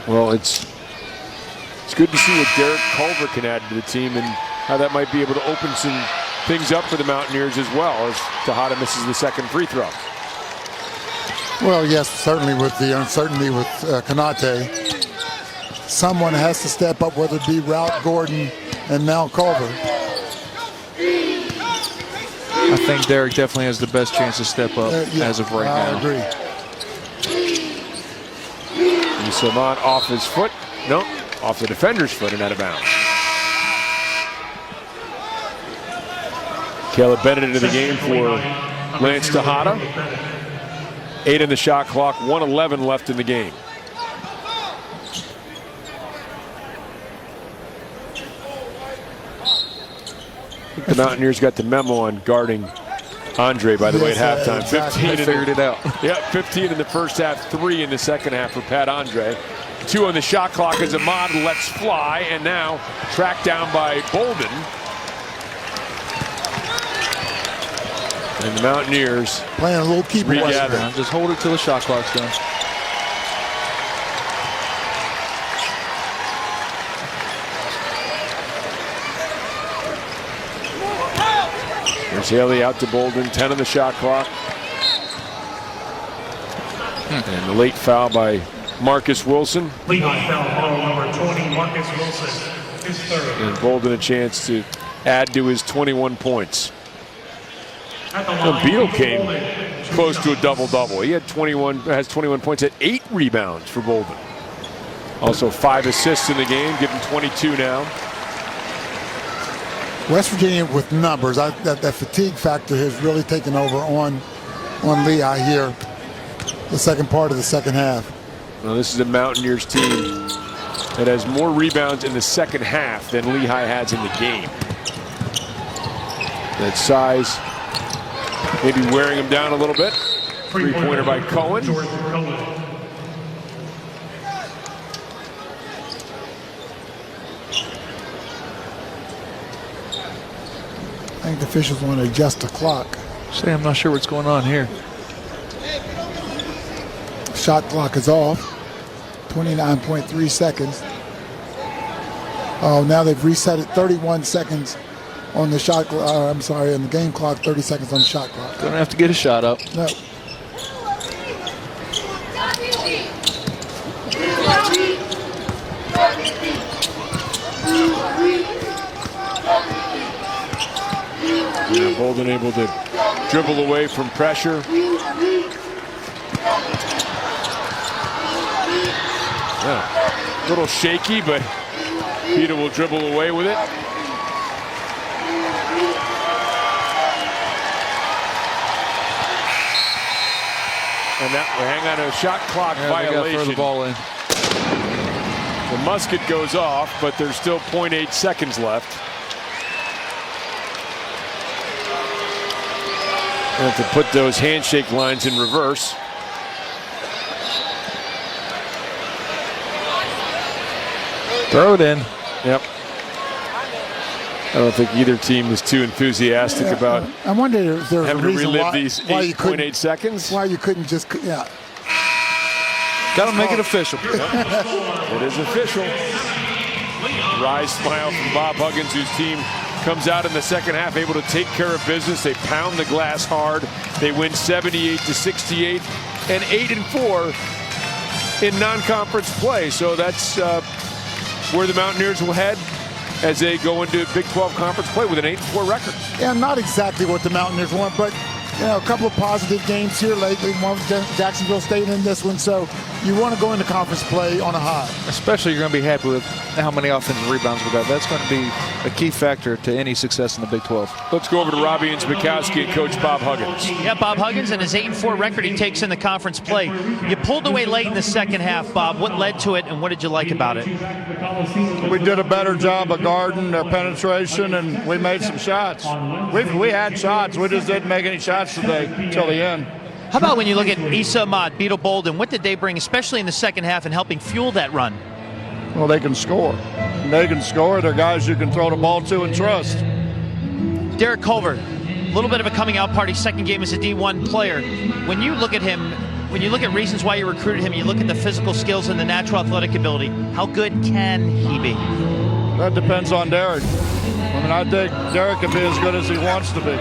Well, it's good to see what Derek Culver can add to the team and how that might be able to open some things up for the Mountaineers as well, as Tejada misses the second free throw. Well, yes, certainly with the uncertainty with Konate, someone has to step up, whether it be Ralph Gordon and now Culver. I think Derek definitely has the best chance to step up as of right now. I agree. Samant off his foot. No, off the defender's foot and out of bounds. Caleb Bennett into the game for Lance Tejada. 8 in the shot clock, 1:11 left in the game. The Mountaineers got the memo on guarding Andre, by the way, at halftime. Exactly. 15 Figured it out. Yep, 15 in the first half, 3 in the second half for Pat Andre. 2 on the shot clock as Ahmad lets fly, and now tracked down by Bolden. And the Mountaineers Playing a little keeper. regather. Just hold it till the shot clock's done. There's Haley out to Bolden, 10 on the shot clock. And the late foul by Marcus Wilson. Lehigh foul number 20, Marcus Wilson, his third. And Bolden a chance to add to his 21 points. At the Well, line, Beal Bolden, came 2 close to a shots. double-double. He had has 21 points at 8 rebounds for Bolden. Also 5 assists in the game, giving 22 now. West Virginia with numbers. That fatigue factor has really taken over on Lehigh here. The second part of the second half. Well, this is a Mountaineers team that has more rebounds in the second half than Lehigh has in the game. That size maybe wearing him down a little bit. Three-pointer by Cohen. Jordan Cohen. I think the officials want to adjust the clock. Say, I'm not sure what's going on here. Shot clock is off. 29.3 seconds. Oh, now they've reset it. 31 seconds on the shot clock. I'm sorry, on the game clock. 30 seconds on the shot clock. Gonna have to get a shot up. No. Yeah, Bolden able to dribble away from pressure. Yeah, a little shaky, but Peter will dribble away with it. And that will hang on a shot clock violation. Throw the ball in. The musket goes off, but there's still 0.8 seconds left. I have to put those handshake lines in reverse. Throw it in. Yep. I don't think either team was too enthusiastic about I wonder if there's a having to reason relive why, these why you couldn't 8.8 seconds. why you couldn't just Got to make it official. It is official. Wry smile from Bob Huggins, whose team comes out in the second half able to take care of business. They pound the glass hard. They win 78-68 and 8-4 in non-conference play. So that's where the Mountaineers will head as they go into Big 12 conference play with an 8-4 record. Yeah, not exactly what the Mountaineers want, but a couple of positive games here lately. One with Jacksonville State in this one, so you want to go into conference play on a high. Especially you're going to be happy with how many offensive rebounds we got. That's going to be a key factor to any success in the Big 12. Let's go over to Robbie and Mikowski and Coach Bob Huggins. Yeah, Bob Huggins and his 8-4 record he takes in the conference play. You pulled away late in the second half, Bob. What led to it, and what did you like about it? We did a better job of guarding their penetration, and we made some shots. We had shots. We just didn't make any shots today until the end. How about when you look at Issa Ahmad, Beetle Bolden? What did they bring, especially in the second half, in helping fuel that run? Well, they can score. They can score. They're guys you can throw the ball to and trust. Derek Culver, a little bit of a coming out party, second game as a D1 player. When you look at him, when you look at reasons why you recruited him, you look at the physical skills and the natural athletic ability, how good can he be? That depends on Derek. I mean, I think Derek can be as good as he wants to be.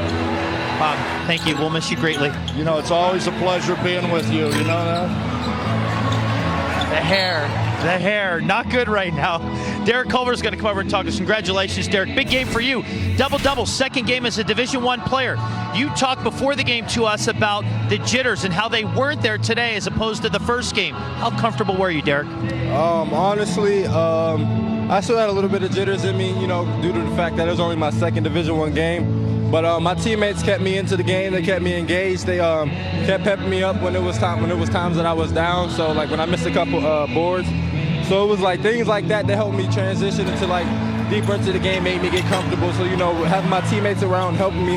Bob, thank you. We'll miss you greatly. You know, it's always a pleasure being with you. You know that? The hair, not good right now. Derek Culver's going to come over and talk to us. Congratulations, Derek. Big game for you. Double-double, second game as a Division I player. You talked before the game to us about the jitters and how they weren't there today as opposed to the first game. How comfortable were you, Derek? Honestly, I still had a little bit of jitters in me, you know, due to the fact that it was only my second Division I game. But my teammates kept me into the game. They kept me engaged. They kept pepping me up when it was times that I was down. So like when I missed a couple boards. So it was like things like that that helped me transition into like deeper into the game, made me get comfortable. So you know, having my teammates around helping me.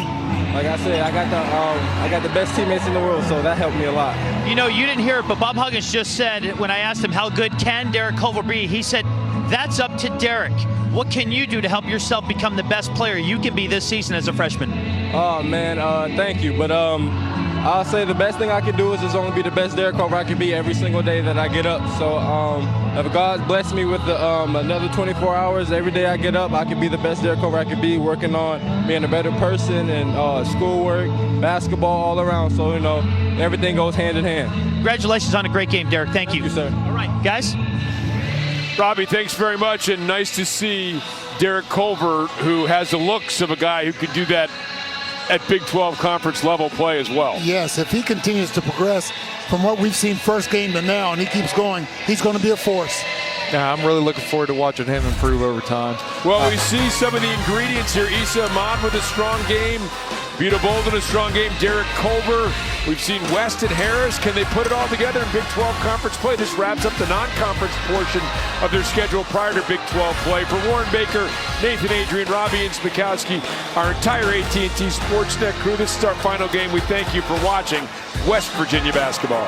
Like I said, I got the best teammates in the world, so that helped me a lot. You know, you didn't hear it, but Bob Huggins just said when I asked him how good can Derek Culver be, he said that's up to Derek. What can you do to help yourself become the best player you can be this season as a freshman? Oh man, thank you. But I'll say the best thing I can do is just only be the best Derek Culver I can be every single day that I get up. So if God bless me with another 24 hours, every day I get up, I can be the best Derek Culver I can be, working on being a better person and schoolwork, basketball, all around. So, you know, everything goes hand in hand. Congratulations on a great game, Derek. Thank you. Thank you, sir. All right, guys. Robbie, thanks very much, and nice to see Derek Culver, who has the looks of a guy who could do that at Big 12 conference level play as well. Yes, if he continues to progress from what we've seen first game to now and he keeps going, he's going to be a force. Yeah, I'm really looking forward to watching him improve over time. Well, we see some of the ingredients here. Issa Ahmad with a strong game. Beetle Bolden, a strong game. Derek Culver. We've seen West and Harris. Can they put it all together in Big 12 conference play? This wraps up the non-conference portion of their schedule prior to Big 12 play. For Warren Baker, Nathan Adrian, Robbie and Mikowski, our entire AT&T Sportsnet crew, this is our final game. We thank you for watching West Virginia basketball.